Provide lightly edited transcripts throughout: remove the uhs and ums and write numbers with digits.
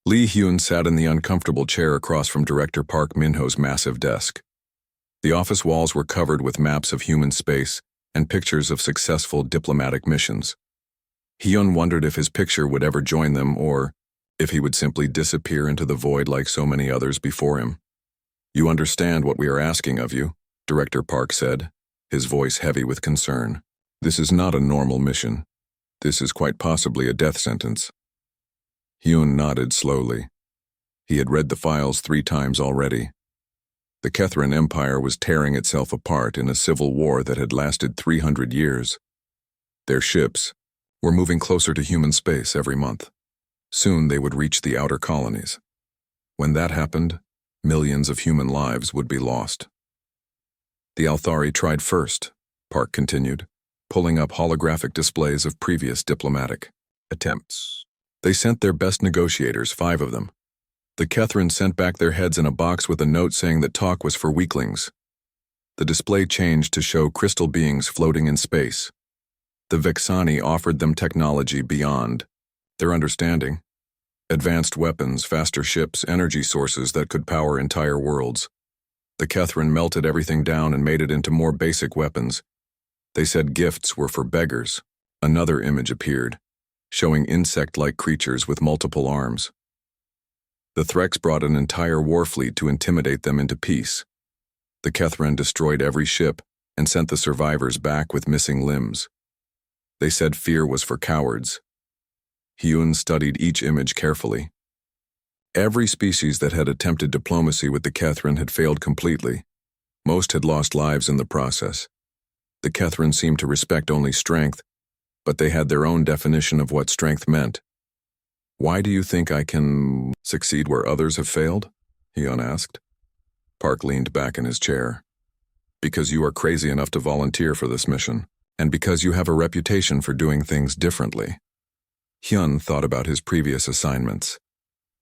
Lee Hyun sat in the uncomfortable chair across from Director Park Min-ho's massive desk. The office walls were covered with maps of human space and pictures of successful diplomatic missions. Hyun wondered if his picture would ever join them or if he would simply disappear into the void like so many others before him. "You understand what we are asking of you," Director Park said, his voice heavy with concern. "This is not a normal mission. This is quite possibly a death sentence." Hyun nodded slowly. He had read the files 3 times already. The Kethran Empire was tearing itself apart in a civil war that had lasted 300 years. Their ships were moving closer to human space every month. Soon they would reach the outer colonies. When that happened, millions of human lives would be lost. "The Althari tried first," Park continued, pulling up holographic displays of previous diplomatic attempts. "They sent their best negotiators, 5 of them. The Kethran sent back their heads in a box with a note saying that talk was for weaklings. The display changed to show crystal beings floating in space. The Vexani offered them technology beyond their understanding. Advanced weapons, faster ships, energy sources that could power entire worlds. The Kethran melted everything down and made it into more basic weapons. They said gifts were for beggars." Another image appeared, showing insect-like creatures with multiple arms. The Threx brought an entire war fleet to intimidate them into peace. The Kethran destroyed every ship and sent the survivors back with missing limbs. They said fear was for cowards. Hyun studied each image carefully. Every species that had attempted diplomacy with the Kethran had failed completely. Most had lost lives in the process. The Kethran seemed to respect only strength, but they had their own definition of what strength meant. "Why do you think I can succeed where others have failed?" Hyun asked. Park leaned back in his chair. "Because you are crazy enough to volunteer for this mission, and because you have a reputation for doing things differently." Hyun thought about his previous assignments.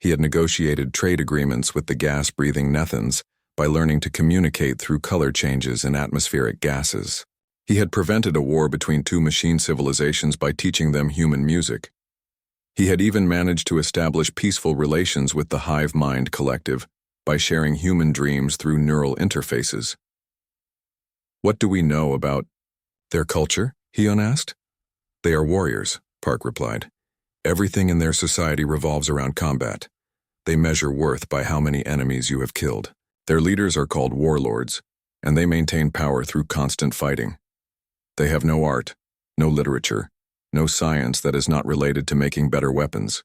He had negotiated trade agreements with the gas-breathing Nethans by learning to communicate through color changes in atmospheric gases. He had prevented a war between 2 machine civilizations by teaching them human music. He had even managed to establish peaceful relations with the Hive Mind Collective by sharing human dreams through neural interfaces. "What do we know about their culture?" Hyun asked. "They are warriors," Park replied. "Everything in their society revolves around combat. They measure worth by how many enemies you have killed. Their leaders are called Warlords, and they maintain power through constant fighting. They have no art, no literature, no science that is not related to making better weapons."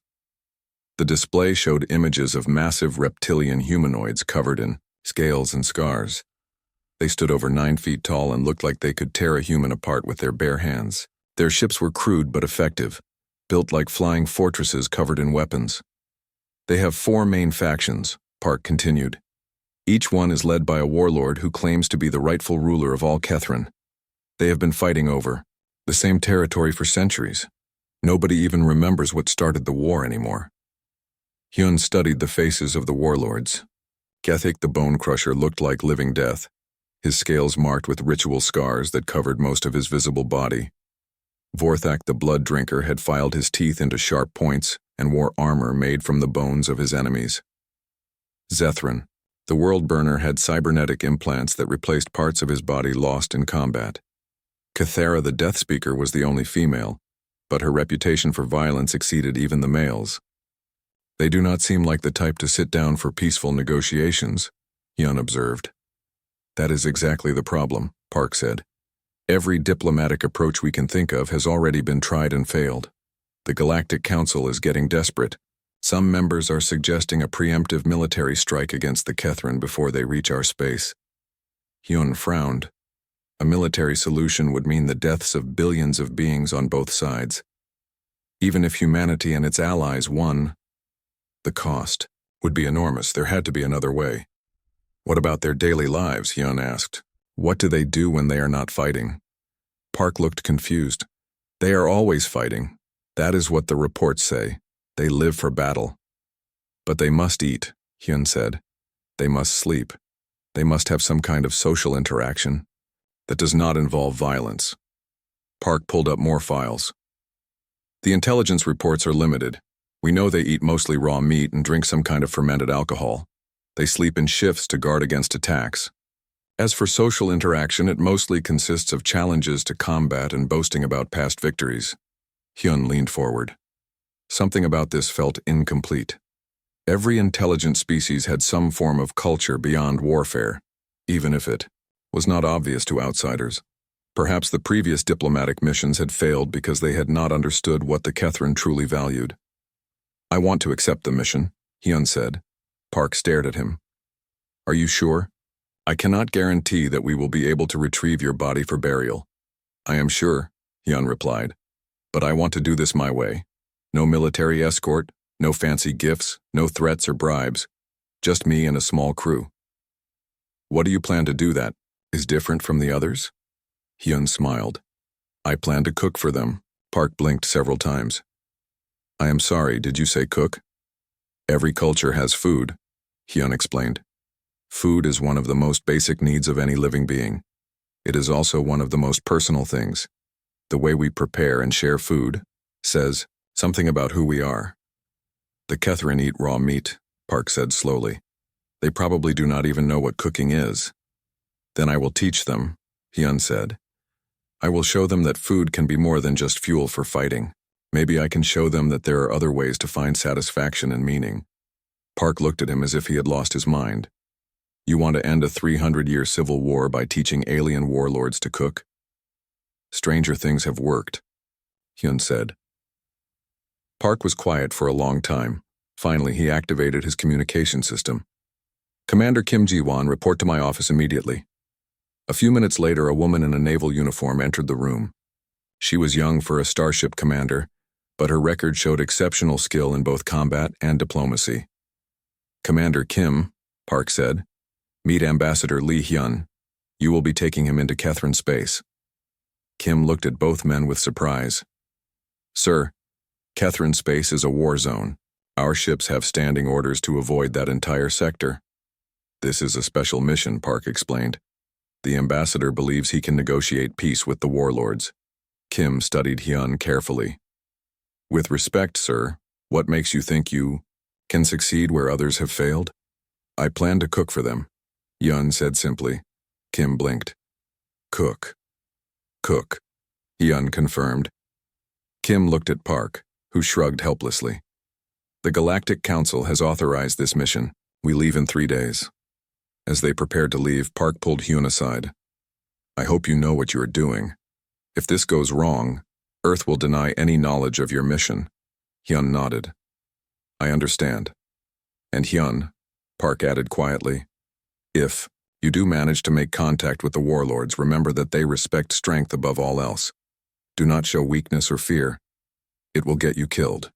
The display showed images of massive reptilian humanoids covered in scales and scars. They stood over 9 feet tall and looked like they could tear a human apart with their bare hands. Their ships were crude but effective, built like flying fortresses covered in weapons. "They have 4 main factions," Park continued. "Each one is led by a warlord who claims to be the rightful ruler of all Kethran. They have been fighting over the same territory for centuries. Nobody even remembers what started the war anymore." Hyun studied the faces of the warlords. Gethik the Bone Crusher looked like living death, his scales marked with ritual scars that covered most of his visible body. Vorthak the Blood Drinker had filed his teeth into sharp points and wore armor made from the bones of his enemies. Zethran, the World Burner, had cybernetic implants that replaced parts of his body lost in combat. Cathera the Death Speaker was the only female, but her reputation for violence exceeded even the males. "They do not seem like the type to sit down for peaceful negotiations," Hyun observed. "That is exactly the problem," Park said. "Every diplomatic approach we can think of has already been tried and failed. The Galactic Council is getting desperate. Some members are suggesting a preemptive military strike against the Kethran before they reach our space." Hyun frowned. A military solution would mean the deaths of billions of beings on both sides. Even if humanity and its allies won, the cost would be enormous. There had to be another way. "What about their daily lives?" Hyun asked. "What do they do when they are not fighting?" Park looked confused. "They are always fighting. That is what the reports say. They live for battle." "But they must eat," Hyun said. "They must sleep. They must have some kind of social interaction that does not involve violence." Park pulled up more files. "The intelligence reports are limited. We know they eat mostly raw meat and drink some kind of fermented alcohol. They sleep in shifts to guard against attacks. As for social interaction, it mostly consists of challenges to combat and boasting about past victories. Hyun leaned forward. Something about this felt incomplete. Every intelligent species had some form of culture beyond warfare, even if it was not obvious to outsiders. Perhaps the previous diplomatic missions had failed because they had not understood what the Kethrin truly valued. I want to accept the mission, Hyun said. Park stared at him. Are you sure? I cannot guarantee that we will be able to retrieve your body for burial. I am sure, Hyun replied. But I want to do this my way. No military escort, no fancy gifts, no threats or bribes. Just me and a small crew. What do you plan to do that is different from the others? Hyun smiled. I plan to cook for them. Park blinked several times. I am sorry, did you say cook? Every culture has food, Hyun explained. Food is one of the most basic needs of any living being. It is also one of the most personal things. The way we prepare and share food says something about who we are. The Kethrin eat raw meat, Park said slowly. They probably do not even know what cooking is. Then I will teach them, Hyun said. I will show them that food can be more than just fuel for fighting. Maybe I can show them that there are other ways to find satisfaction and meaning. Park looked at him as if he had lost his mind. You want to end a 300-year civil war by teaching alien warlords to cook? Stranger things have worked, Hyun said. Park was quiet for a long time. Finally, he activated his communication system. Commander Kim Ji-won, report to my office immediately. A few minutes later, a woman in a naval uniform entered the room. She was young for a starship commander, but her record showed exceptional skill in both combat and diplomacy. Commander Kim, Park said, meet Ambassador Lee Hyun. You will be taking him into Kethrin space. Kim looked at both men with surprise. Sir, Kethrin space is a war zone. Our ships have standing orders to avoid that entire sector. This is a special mission, Park explained. The ambassador believes he can negotiate peace with the warlords. Kim studied Hyun carefully. With respect, sir, what makes you think you can succeed where others have failed? I plan to cook for them, Hyun said simply. Kim blinked. Cook. Cook, Hyun confirmed. Kim looked at Park, who shrugged helplessly. The Galactic Council has authorized this mission. We leave in 3 days. As they prepared to leave, Park pulled Hyun aside. I hope you know what you are doing. If this goes wrong, Earth will deny any knowledge of your mission. Hyun nodded. I understand. And Hyun, Park added quietly, if you do manage to make contact with the warlords, remember that they respect strength above all else. Do not show weakness or fear. It will get you killed.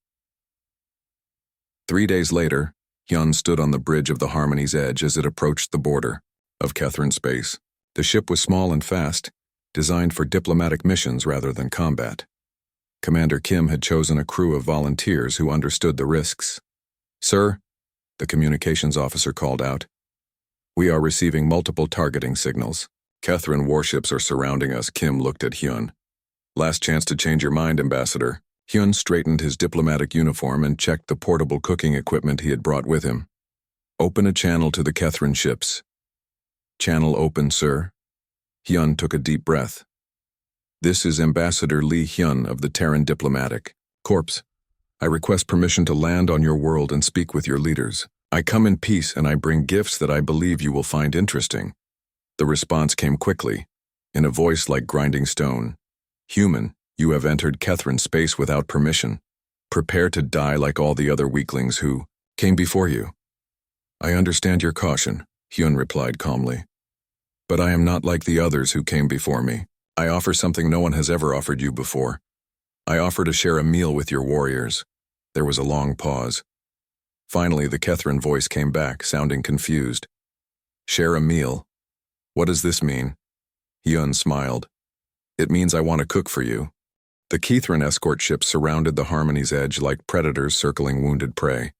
3 days later, Hyun stood on the bridge of the Harmony's edge as it approached the border of Kethrin space. The ship was small and fast, designed for diplomatic missions rather than combat. Commander Kim had chosen a crew of volunteers who understood the risks. Sir, the communications officer called out, we are receiving multiple targeting signals. Kethrin warships are surrounding us. Kim looked at Hyun. Last chance to change your mind, Ambassador. Hyun straightened his diplomatic uniform and checked the portable cooking equipment he had brought with him. Open a channel to the Kethrin ships. Channel open, sir. Hyun took a deep breath. This is Ambassador Lee Hyun of the Terran Diplomatic Corps. I request permission to land on your world and speak with your leaders. I come in peace and I bring gifts that I believe you will find interesting. The response came quickly, in a voice like grinding stone. Human, you have entered Kethrin space without permission. Prepare to die like all the other weaklings who came before you. I understand your caution, Hyun replied calmly. But I am not like the others who came before me. I offer something no one has ever offered you before. I offer to share a meal with your warriors. There was a long pause. Finally, the Kethrin voice came back, sounding confused. Share a meal? What does this mean? Hyun smiled. It means I want to cook for you. The Kethrin escort ships surrounded the Harmony's edge like predators circling wounded prey.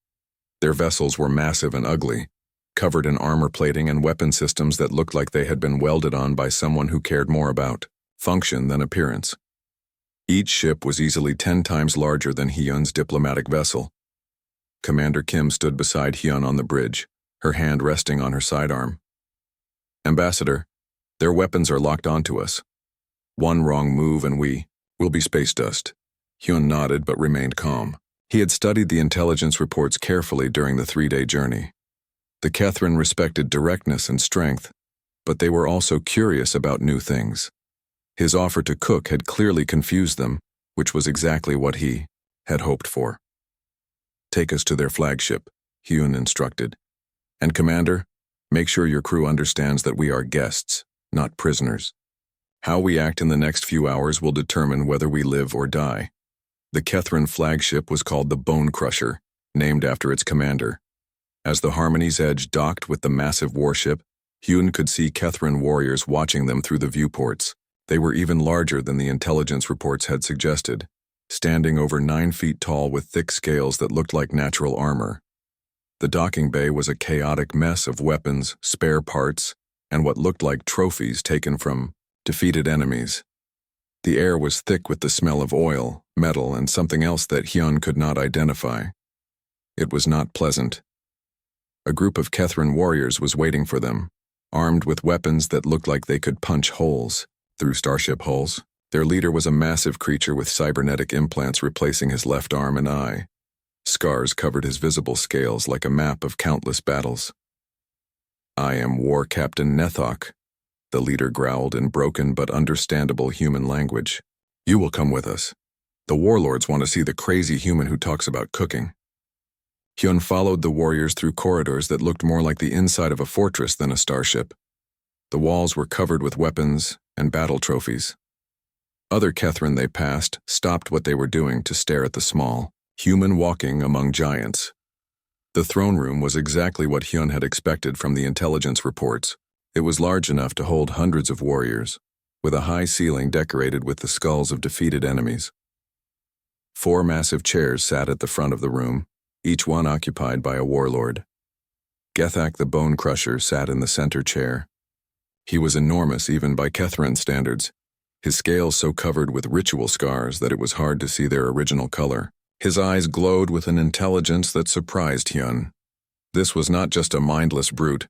Their vessels were massive and ugly, covered in armor plating and weapon systems that looked like they had been welded on by someone who cared more about function than appearance. Each ship was easily 10 times larger than Hyun's diplomatic vessel. Commander Kim stood beside Hyun on the bridge, her hand resting on her sidearm. Ambassador, their weapons are locked onto us. One wrong move and will be space dust. Hyun nodded but remained calm. He had studied the intelligence reports carefully during the 3-day journey. The Kethrin respected directness and strength, but they were also curious about new things. His offer to cook had clearly confused them, which was exactly what he had hoped for. Take us to their flagship, Hyun instructed. And Commander, make sure your crew understands that we are guests, not prisoners. How we act in the next few hours will determine whether we live or die. The Kethrin flagship was called the Bone Crusher, named after its commander. As the Harmony's Edge docked with the massive warship, Hyun could see Kethrin warriors watching them through the viewports. They were even larger than the intelligence reports had suggested, standing over 9 feet tall with thick scales that looked like natural armor. The docking bay was a chaotic mess of weapons, spare parts, and what looked like trophies taken from defeated enemies. The air was thick with the smell of oil, metal, and something else that Hyun could not identify. It was not pleasant. A group of Kethrin warriors was waiting for them, armed with weapons that looked like they could punch holes through starship hulls. Their leader was a massive creature with cybernetic implants replacing his left arm and eye. Scars covered his visible scales like a map of countless battles. I am War Captain Nethok, the leader growled in broken but understandable human language. You will come with us. The Warlords want to see the crazy human who talks about cooking. Hyun followed the warriors through corridors that looked more like the inside of a fortress than a starship. The walls were covered with weapons and battle trophies. Other Kethrin they passed stopped what they were doing to stare at the small human walking among giants. The throne room was exactly what Hyun had expected from the intelligence reports. It was large enough to hold hundreds of warriors, with a high ceiling decorated with the skulls of defeated enemies. 4 massive chairs sat at the front of the room, each one occupied by a warlord. Gethak the Bone Crusher sat in the center chair. He was enormous even by Kethrin standards, his scales so covered with ritual scars that it was hard to see their original color. His eyes glowed with an intelligence that surprised Hyun. This was not just a mindless brute,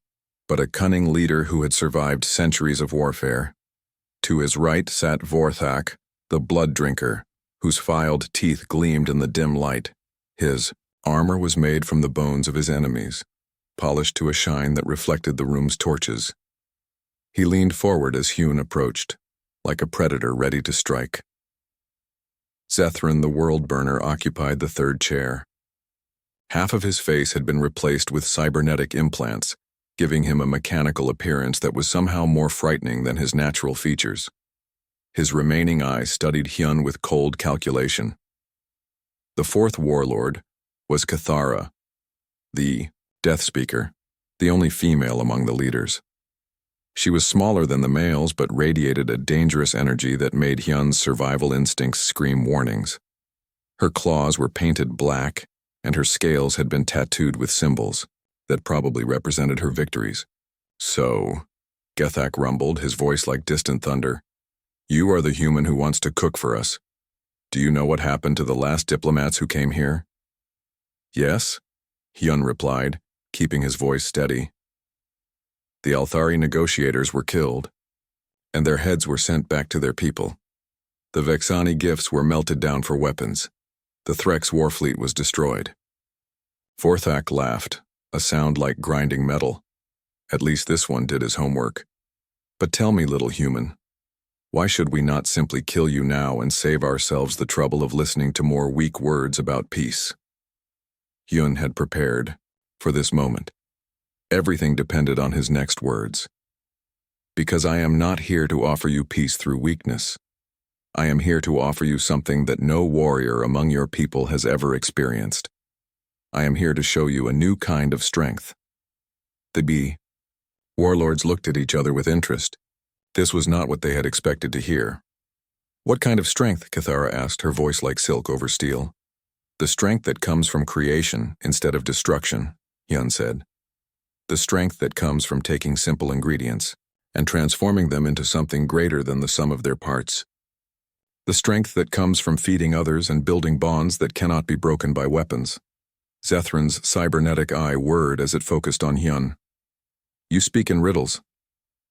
but a cunning leader who had survived centuries of warfare. To his right sat Vorthak, the blood drinker, whose filed teeth gleamed in the dim light. His armor was made from the bones of his enemies, polished to a shine that reflected the room's torches. He leaned forward as Hyun approached, like a predator ready to strike. Zethrin the World Burner occupied the 3rd chair. Half of his face had been replaced with cybernetic implants, giving him a mechanical appearance that was somehow more frightening than his natural features. His remaining eye studied Hyun with cold calculation. The 4th warlord was Cathara, the Death Speaker, the only female among the leaders. She was smaller than the males but radiated a dangerous energy that made Hyun's survival instincts scream warnings. Her claws were painted black, and her scales had been tattooed with symbols that probably represented her victories. So, Gethak rumbled, his voice like distant thunder, you are the human who wants to cook for us. Do you know what happened to the last diplomats who came here? Yes, Hyun replied, keeping his voice steady. The Althari negotiators were killed, and their heads were sent back to their people. The Vexani gifts were melted down for weapons. The Threx warfleet was destroyed. Vorthak laughed, a sound like grinding metal. At least this one did his homework. But tell me, little human, why should we not simply kill you now and save ourselves the trouble of listening to more weak words about peace? Hyun had prepared for this moment. Everything depended on his next words. Because I am not here to offer you peace through weakness. I am here to offer you something that no warrior among your people has ever experienced. I am here to show you a new kind of strength. The warlords looked at each other with interest. This was not what they had expected to hear. What kind of strength? Cathara asked, her voice like silk over steel. The strength that comes from creation instead of destruction, Hyun said. The strength that comes from taking simple ingredients and transforming them into something greater than the sum of their parts. The strength that comes from feeding others and building bonds that cannot be broken by weapons. Zethran's cybernetic eye whirred as it focused on Hyun. You speak in riddles.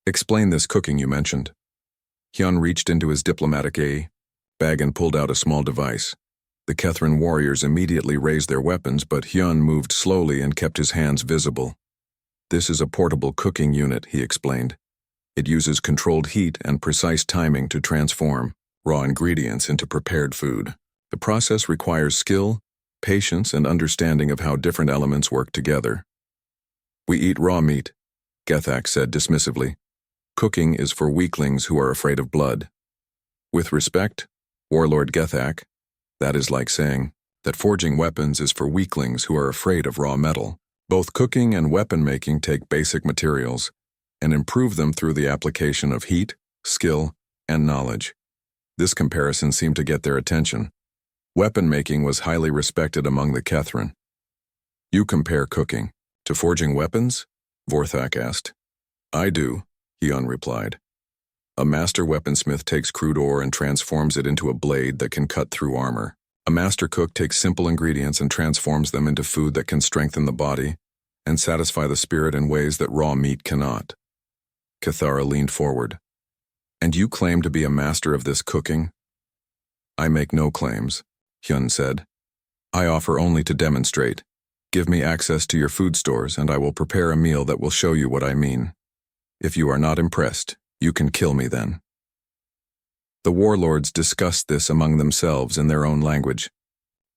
Explain this cooking you mentioned. Hyun reached into his diplomatic bag and pulled out a small device. The Kethran warriors immediately raised their weapons, but Hyun moved slowly and kept his hands visible. This is a portable cooking unit, he explained. It uses controlled heat and precise timing to transform raw ingredients into prepared food. The process requires skill, patience, and understanding of how different elements work together. We eat raw meat, Gethak said dismissively. Cooking is for weaklings who are afraid of blood. With respect, Warlord Gethak, that is like saying that forging weapons is for weaklings who are afraid of raw metal. Both cooking and weapon making take basic materials and improve them through the application of heat, skill, and knowledge. This comparison seemed to get their attention. Weapon making was highly respected among the Kethran. You compare cooking to forging weapons? Vorthak asked. I do, Hyun replied. A master weaponsmith takes crude ore and transforms it into a blade that can cut through armor. A master cook takes simple ingredients and transforms them into food that can strengthen the body and satisfy the spirit in ways that raw meat cannot. Cathara leaned forward. And you claim to be a master of this cooking? I make no claims, Hyun said. I offer only to demonstrate. Give me access to your food stores and I will prepare a meal that will show you what I mean. If you are not impressed, you can kill me then. The warlords discussed this among themselves in their own language.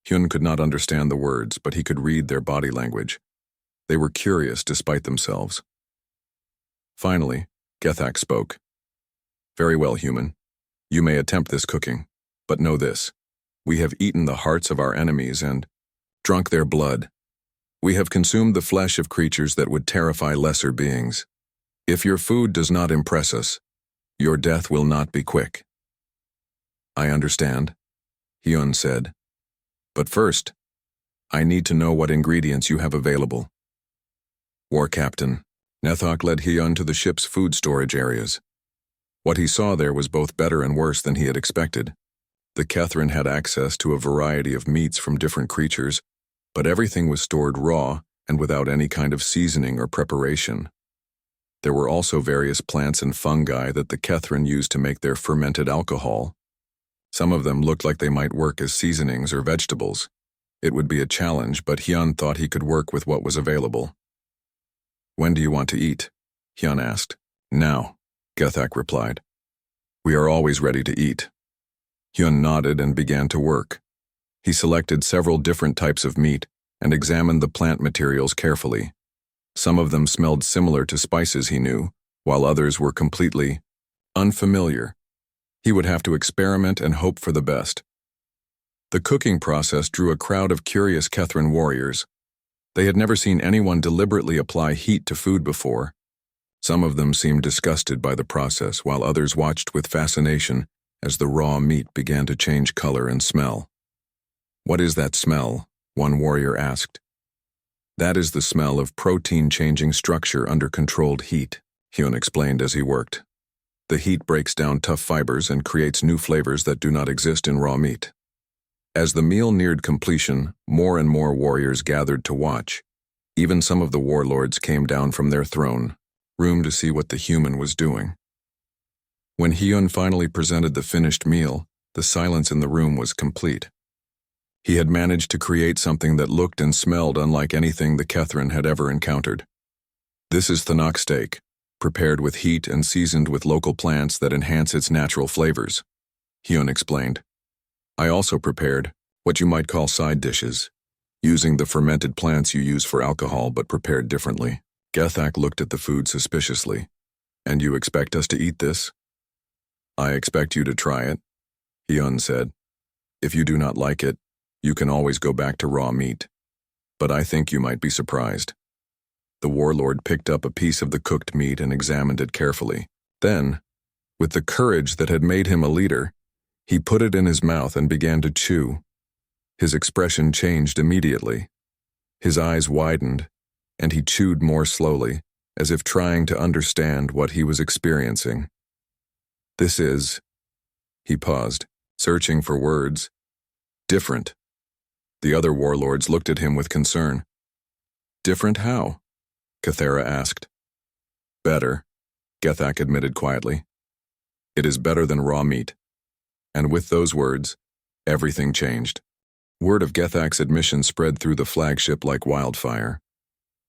Hyun could not understand the words, but he could read their body language. They were curious despite themselves. Finally, Gethak spoke. Very well, human. You may attempt this cooking, but know this. We have eaten the hearts of our enemies and drunk their blood. We have consumed the flesh of creatures that would terrify lesser beings. If your food does not impress us, your death will not be quick. I understand, Hyun said. But first, I need to know what ingredients you have available. War Captain, Nethok led Hyun to the ship's food storage areas. What he saw there was both better and worse than he had expected. The Kethran had access to a variety of meats from different creatures, but everything was stored raw and without any kind of seasoning or preparation. There were also various plants and fungi that the Kethran used to make their fermented alcohol. Some of them looked like they might work as seasonings or vegetables. It would be a challenge, but Hyun thought he could work with what was available. When do you want to eat? Hyun asked. Now, Gethak replied. We are always ready to eat. Hyun nodded and began to work. He selected several different types of meat and examined the plant materials carefully. Some of them smelled similar to spices he knew, while others were completely unfamiliar. He would have to experiment and hope for the best. The cooking process drew a crowd of curious Kethran warriors. They had never seen anyone deliberately apply heat to food before. Some of them seemed disgusted by the process, while others watched with fascination as the raw meat began to change color and smell. What is that smell? One warrior asked. That is the smell of protein changing structure under controlled heat, Hyun explained as he worked. The heat breaks down tough fibers and creates new flavors that do not exist in raw meat. As the meal neared completion, more and more warriors gathered to watch. Even some of the warlords came down from their throne room to see what the human was doing. When Hyun finally presented the finished meal, the silence in the room was complete. He had managed to create something that looked and smelled unlike anything the Kethran had ever encountered. This is Thanok steak, prepared with heat and seasoned with local plants that enhance its natural flavors, Hyun explained. I also prepared what you might call side dishes, using the fermented plants you use for alcohol but prepared differently. Gethak looked at the food suspiciously. And you expect us to eat this? I expect you to try it, Hyun said. If you do not like it, you can always go back to raw meat. But I think you might be surprised. The warlord picked up a piece of the cooked meat and examined it carefully. Then, with the courage that had made him a leader, he put it in his mouth and began to chew. His expression changed immediately. His eyes widened, and he chewed more slowly, as if trying to understand what he was experiencing. This is, he paused, searching for words, different. The other warlords looked at him with concern. Different how? Cathera asked. Better, Gethak admitted quietly. It is better than raw meat. And with those words, everything changed. Word of Gethak's admission spread through the flagship like wildfire.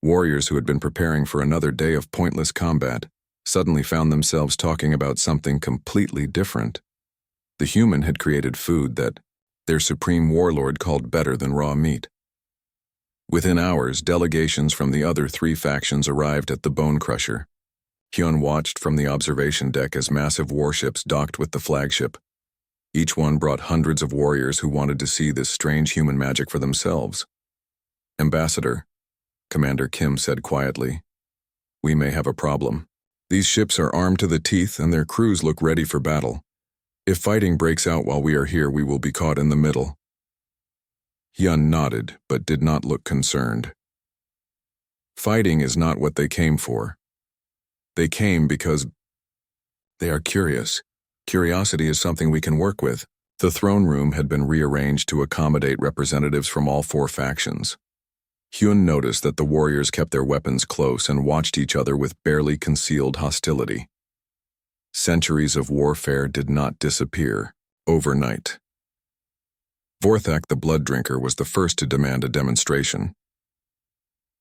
Warriors who had been preparing for another day of pointless combat suddenly found themselves talking about something completely different. The human had created food that their supreme warlord called better than raw meat. Within hours, delegations from the other 3 factions arrived at the Bone Crusher. Hyun watched from the observation deck as massive warships docked with the flagship. Each one brought hundreds of warriors who wanted to see this strange human magic for themselves. Ambassador, Commander Kim said quietly, we may have a problem. These ships are armed to the teeth and their crews look ready for battle. If fighting breaks out while we are here, we will be caught in the middle. Hyun nodded, but did not look concerned. Fighting is not what they came for. They came because they are curious. Curiosity is something we can work with. The throne room had been rearranged to accommodate representatives from all 4 factions. Hyun noticed that the warriors kept their weapons close and watched each other with barely concealed hostility. Centuries of warfare did not disappear overnight. Vorthak the Blood Drinker was the first to demand a demonstration.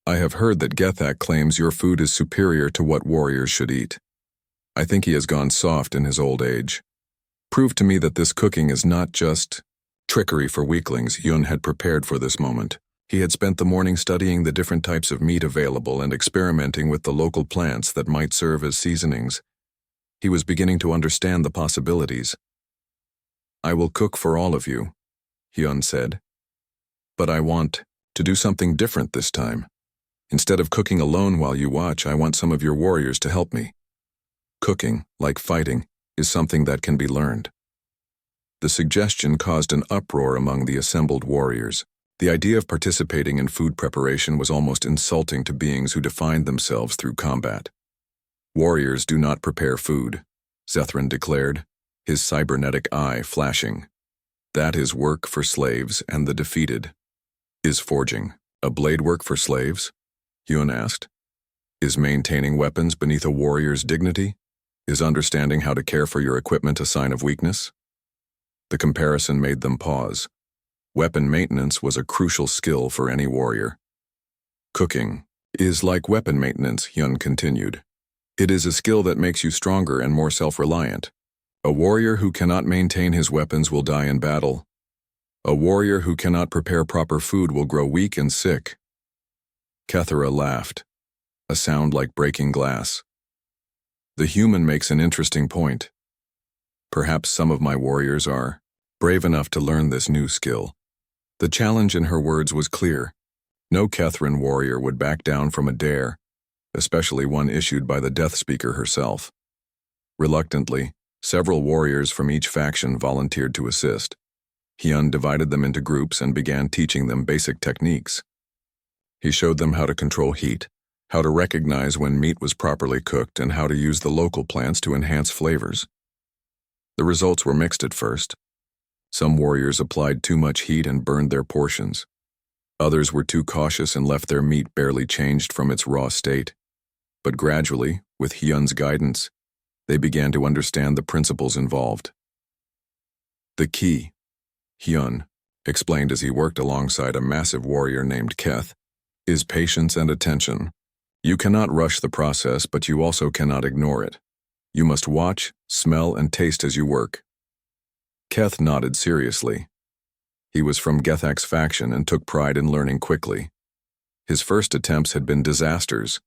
I have heard that Gethak claims your food is superior to what warriors should eat. I think he has gone soft in his old age. Prove to me that this cooking is not just trickery for weaklings. Hyun had prepared for this moment. He had spent the morning studying the different types of meat available and experimenting with the local plants that might serve as seasonings. He was beginning to understand the possibilities. I will cook for all of you, Hyun said. But I want to do something different this time. Instead of cooking alone while you watch, I want some of your warriors to help me. Cooking, like fighting, is something that can be learned. The suggestion caused an uproar among the assembled warriors. The idea of participating in food preparation was almost insulting to beings who defined themselves through combat. Warriors do not prepare food, Zethran declared, his cybernetic eye flashing. That is work for slaves and the defeated. Is forging a blade work for slaves? Hyun asked. Is maintaining weapons beneath a warrior's dignity? Is understanding how to care for your equipment a sign of weakness? The comparison made them pause. Weapon maintenance was a crucial skill for any warrior. Cooking is like weapon maintenance, Hyun continued. It is a skill that makes you stronger and more self-reliant. A warrior who cannot maintain his weapons will die in battle. A warrior who cannot prepare proper food will grow weak and sick. Cathera laughed, a sound like breaking glass. The human makes an interesting point. Perhaps some of my warriors are brave enough to learn this new skill. The challenge in her words was clear. No Kethran warrior would back down from a dare, especially one issued by the Death Speaker herself. Reluctantly, several warriors from each faction volunteered to assist. Hyun divided them into groups and began teaching them basic techniques. He showed them how to control heat, how to recognize when meat was properly cooked, and how to use the local plants to enhance flavors. The results were mixed at first. Some warriors applied too much heat and burned their portions. Others were too cautious and left their meat barely changed from its raw state. But gradually, with Hyun's guidance, they began to understand the principles involved. The key, Hyun explained as he worked alongside a massive warrior named Keth, is patience and attention. You cannot rush the process, but you also cannot ignore it. You must watch, smell, and taste as you work. Keth nodded seriously. He was from Gethak's faction and took pride in learning quickly. His first attempts had been disasters,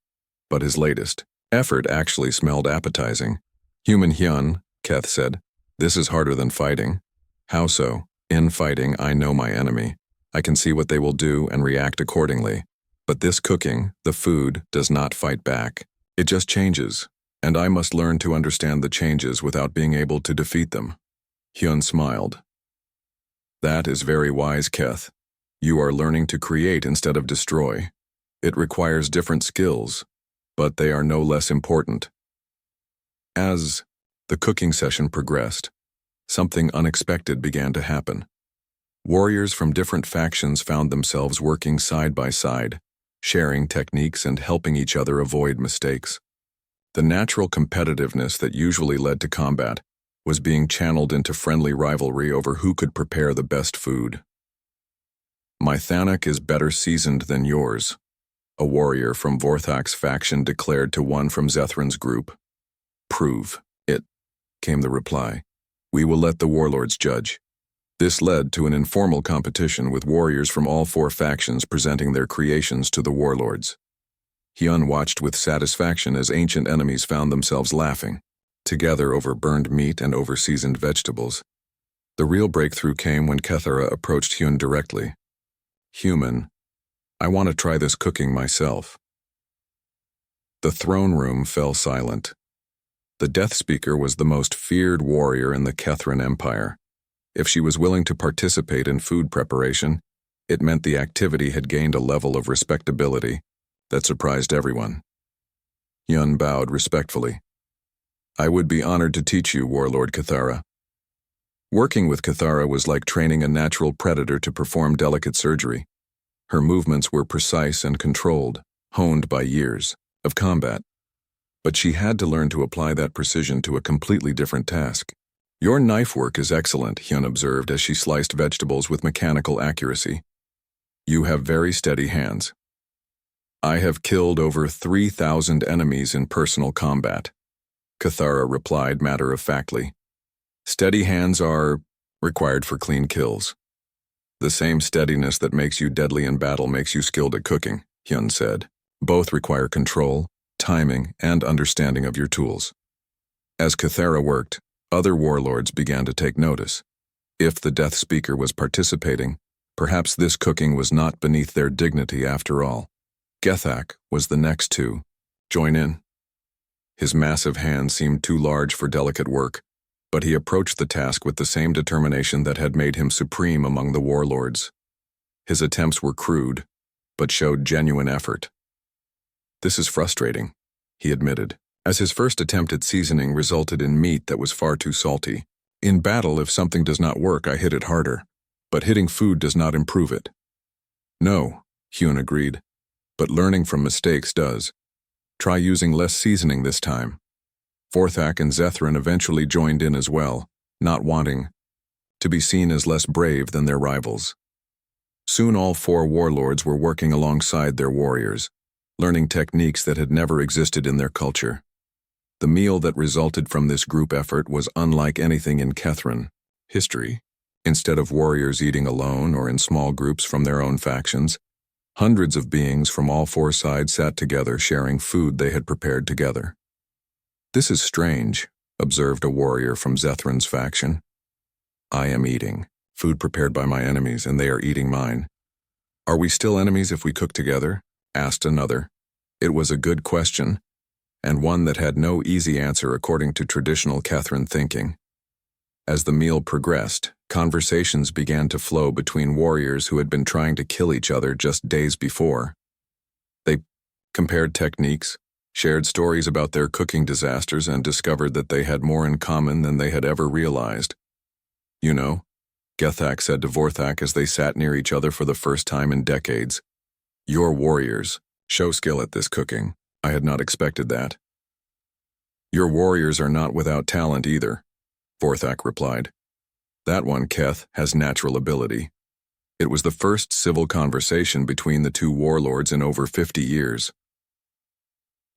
but his latest effort actually smelled appetizing. Human Hyun, Keth said, this is harder than fighting. How so? In fighting, I know my enemy. I can see what they will do and react accordingly. But this cooking, the food, does not fight back. It just changes, and I must learn to understand the changes without being able to defeat them. Hyun smiled. That is very wise, Keth. You are learning to create instead of destroy. It requires different skills, but they are no less important. As the cooking session progressed, something unexpected began to happen. Warriors from different factions found themselves working side by side, sharing techniques and helping each other avoid mistakes. The natural competitiveness that usually led to combat was being channeled into friendly rivalry over who could prepare the best food. "My Thanak is better seasoned than yours," a warrior from Vorthak's faction declared to one from Zethran's group. "Prove it," came the reply. "We will let the Warlords judge." This led to an informal competition with warriors from all four factions presenting their creations to the Warlords. Hyun watched with satisfaction as ancient enemies found themselves laughing together over burned meat and over-seasoned vegetables. The real breakthrough came when Kethara approached Hyun directly. "Human, I want to try this cooking myself." The throne room fell silent. The Death Speaker was the most feared warrior in the Kethran Empire. If she was willing to participate in food preparation, it meant the activity had gained a level of respectability that surprised everyone. Hyun bowed respectfully. "I would be honored to teach you, Warlord Kethara." Working with Kethara was like training a natural predator to perform delicate surgery. Her movements were precise and controlled, honed by years of combat. But she had to learn to apply that precision to a completely different task. "Your knife work is excellent," Hyun observed as she sliced vegetables with mechanical accuracy. "You have very steady hands." "I have killed over 3,000 enemies in personal combat," Kethara replied matter-of-factly. "Steady hands are required for clean kills." "The same steadiness that makes you deadly in battle makes you skilled at cooking," Hyun said. "Both require control, timing, and understanding of your tools." As Kethara worked, other warlords began to take notice. If the Death Speaker was participating, perhaps this cooking was not beneath their dignity after all. Gethak was the next to join in. His massive hands seemed too large for delicate work, but he approached the task with the same determination that had made him supreme among the warlords. His attempts were crude, but showed genuine effort. "This is frustrating," he admitted, as his first attempt at seasoning resulted in meat that was far too salty. "In battle, if something does not work, I hit it harder, but hitting food does not improve it." "No," Hyun agreed, "but learning from mistakes does. Try using less seasoning this time." Vorthak and Zethran eventually joined in as well, not wanting to be seen as less brave than their rivals. Soon all four warlords were working alongside their warriors, learning techniques that had never existed in their culture. The meal that resulted from this group effort was unlike anything in Kethran history. Instead of warriors eating alone or in small groups from their own factions, hundreds of beings from all four sides sat together sharing food they had prepared together. "This is strange," observed a warrior from Zethran's faction. "I am eating food prepared by my enemies, and they are eating mine." "Are we still enemies if we cook together?" asked another. It was a good question, and one that had no easy answer according to traditional Kethran thinking. As the meal progressed, conversations began to flow between warriors who had been trying to kill each other just days before. They compared techniques, shared stories about their cooking disasters, and discovered that they had more in common than they had ever realized. "You know," Gethak said to Vorthak as they sat near each other for the first time in decades, "your warriors show skill at this cooking. I had not expected that." "Your warriors are not without talent either," Vorthak replied. "That one, Keth, has natural ability." It was the first civil conversation between the two warlords in over 50 years.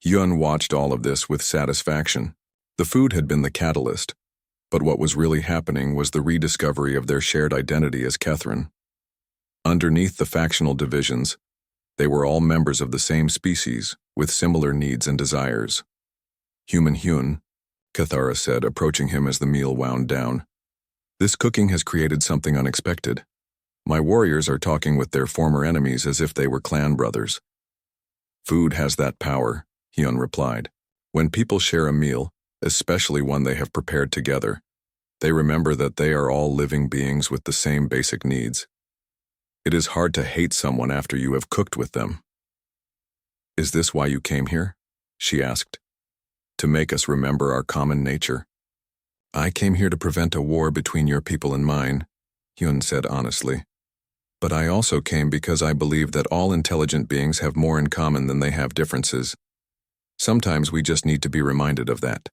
Hyun watched all of this with satisfaction. The food had been the catalyst, but what was really happening was the rediscovery of their shared identity as Kethran. Underneath the factional divisions, they were all members of the same species, with similar needs and desires. "Human Hyun," Kethara said, approaching him as the meal wound down. "This cooking has created something unexpected. My warriors are talking with their former enemies as if they were clan brothers." "Food has that power," Hyun replied. "When people share a meal, especially one they have prepared together, they remember that they are all living beings with the same basic needs. It is hard to hate someone after you have cooked with them." "Is this why you came here?" she asked. "To make us remember our common nature." "I came here to prevent a war between your people and mine," Hyun said honestly. But I also came because I believe that all intelligent beings have more in common than they have differences. Sometimes we just need to be reminded of that.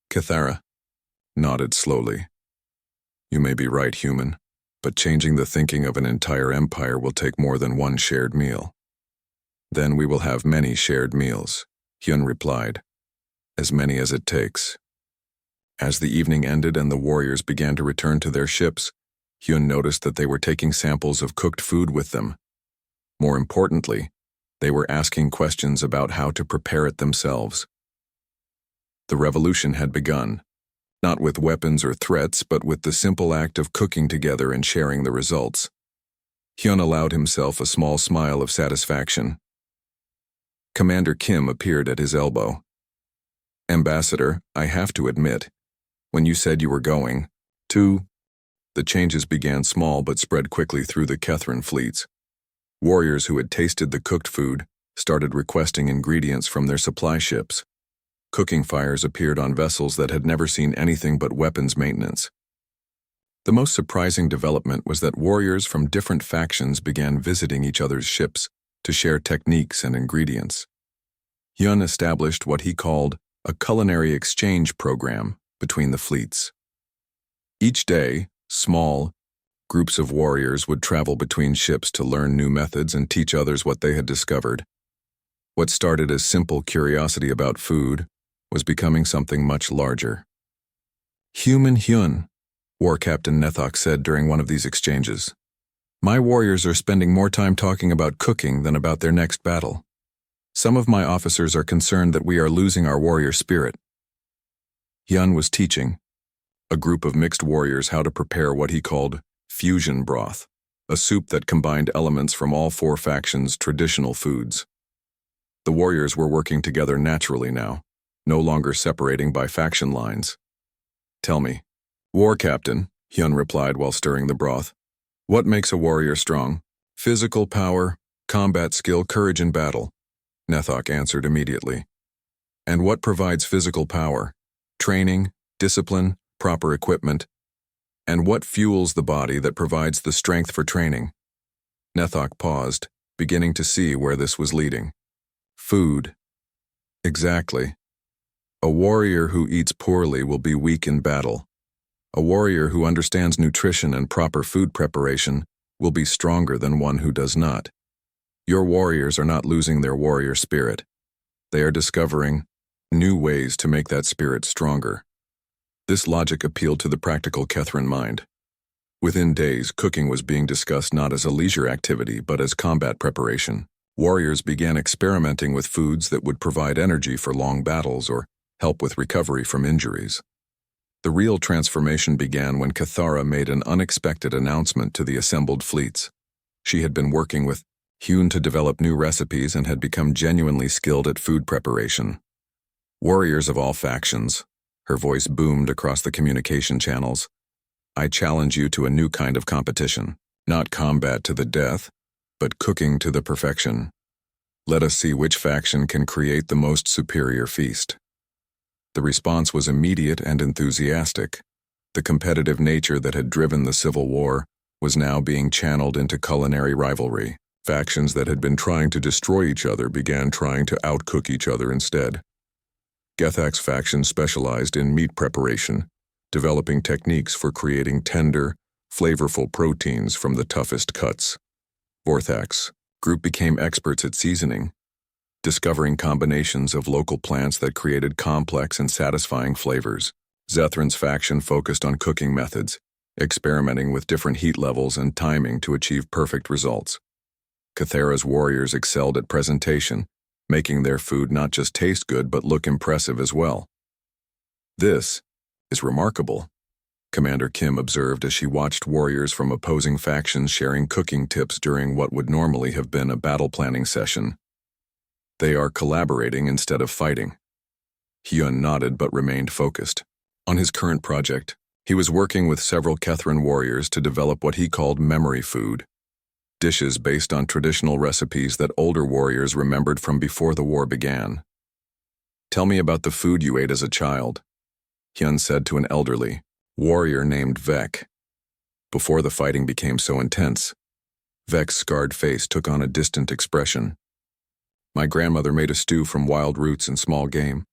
Cathara nodded slowly. You may be right, human, but changing the thinking of an entire empire will take more than one shared meal. Then we will have many shared meals, Hyun replied. As many as it takes. As the evening ended and the warriors began to return to their ships, Hyun noticed that they were taking samples of cooked food with them. More importantly, they were asking questions about how to prepare it themselves. The revolution had begun, not with weapons or threats, but with the simple act of cooking together and sharing the results. Hyun allowed himself a small smile of satisfaction. Commander Kim appeared at his elbow. Ambassador, I have to admit, when you said you were going to... The changes began small but spread quickly through the Kethran fleets. Warriors who had tasted the cooked food started requesting ingredients from their supply ships. Cooking fires appeared on vessels that had never seen anything but weapons maintenance. The most surprising development was that warriors from different factions began visiting each other's ships to share techniques and ingredients. Hyun established what he called a culinary exchange program between the fleets. Each day, small groups of warriors would travel between ships to learn new methods and teach others what they had discovered. What started as simple curiosity about food was becoming something much larger. Human Hyun, War Captain Nethok said during one of these exchanges. My warriors are spending more time talking about cooking than about their next battle. Some of my officers are concerned that we are losing our warrior spirit. Hyun was teaching a group of mixed warriors how to prepare what he called fusion broth, a soup that combined elements from all four factions' traditional foods. The warriors were working together naturally now, no longer separating by faction lines. Tell me, War Captain, Hyun replied while stirring the broth, what makes a warrior strong? Physical power, combat skill, courage in battle, Nethok answered immediately. And what provides physical power? Training, discipline, proper equipment. And what fuels the body that provides the strength for training? Nethok paused, beginning to see where this was leading. Food. Exactly. A warrior who eats poorly will be weak in battle. A warrior who understands nutrition and proper food preparation will be stronger than one who does not. Your warriors are not losing their warrior spirit. They are discovering new ways to make that spirit stronger. This logic appealed to the practical Kethran mind. Within days, cooking was being discussed not as a leisure activity but as combat preparation. Warriors began experimenting with foods that would provide energy for long battles or help with recovery from injuries. The real transformation began when Cathara made an unexpected announcement to the assembled fleets. She had been working with Hyun to develop new recipes and had become genuinely skilled at food preparation. Warriors of all factions, her voice boomed across the communication channels, I challenge you to a new kind of competition, not combat to the death, but cooking to the perfection. Let us see which faction can create the most superior feast. The response was immediate and enthusiastic. The competitive nature that had driven the Civil War was now being channeled into culinary rivalry. Factions that had been trying to destroy each other began trying to outcook each other instead. Gethak's faction specialized in meat preparation, developing techniques for creating tender, flavorful proteins from the toughest cuts. Vorthak's group became experts at seasoning, discovering combinations of local plants that created complex and satisfying flavors. Zethran's faction focused on cooking methods, experimenting with different heat levels and timing to achieve perfect results. Cathara's warriors excelled at presentation, making their food not just taste good but look impressive as well. This is remarkable, Commander Kim observed as she watched warriors from opposing factions sharing cooking tips during what would normally have been a battle planning session. They are collaborating instead of fighting. Hyun nodded but remained focused. On his current project, he was working with several Kethran warriors to develop what he called memory food, dishes based on traditional recipes that older warriors remembered from before the war began. Tell me about the food you ate as a child, Hyun said to an elderly warrior named Vek. before the fighting became so intense. Vex's scarred face took on a distant expression. My grandmother made a stew from wild roots and small game.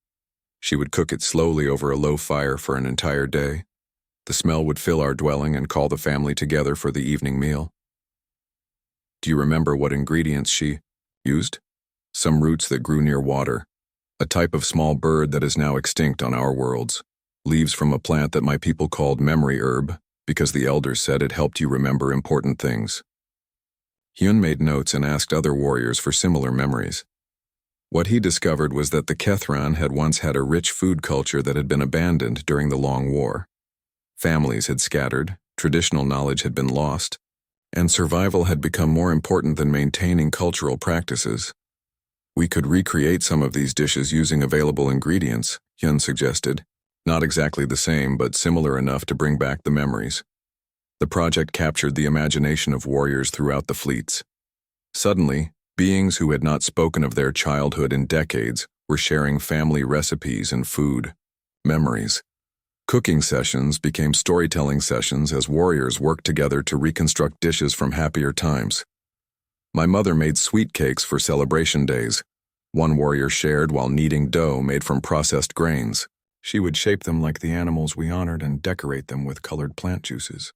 She would cook it slowly over a low fire for an entire day. The smell would fill our dwelling and call the family together for the evening meal. Do you remember what ingredients she used? Some roots that grew near water, a type of small bird that is now extinct on our worlds, leaves from a plant that my people called memory herb because the elders said it helped you remember important things. Hyun made notes and asked other warriors for similar memories. What he discovered was that the Kethran had once had a rich food culture that had been abandoned during the Long War. Families had scattered, traditional knowledge had been lost, and survival had become more important than maintaining cultural practices. We could recreate some of these dishes using available ingredients, Hyun suggested. Not exactly the same, but similar enough to bring back the memories. The project captured the imagination of warriors throughout the fleets. Suddenly, beings who had not spoken of their childhood in decades were sharing family recipes and food, memories. Cooking sessions became storytelling sessions as warriors worked together to reconstruct dishes from happier times. My mother made sweet cakes for celebration days. One warrior shared while kneading dough made from processed grains. She would shape them like the animals we honored and decorate them with colored plant juices.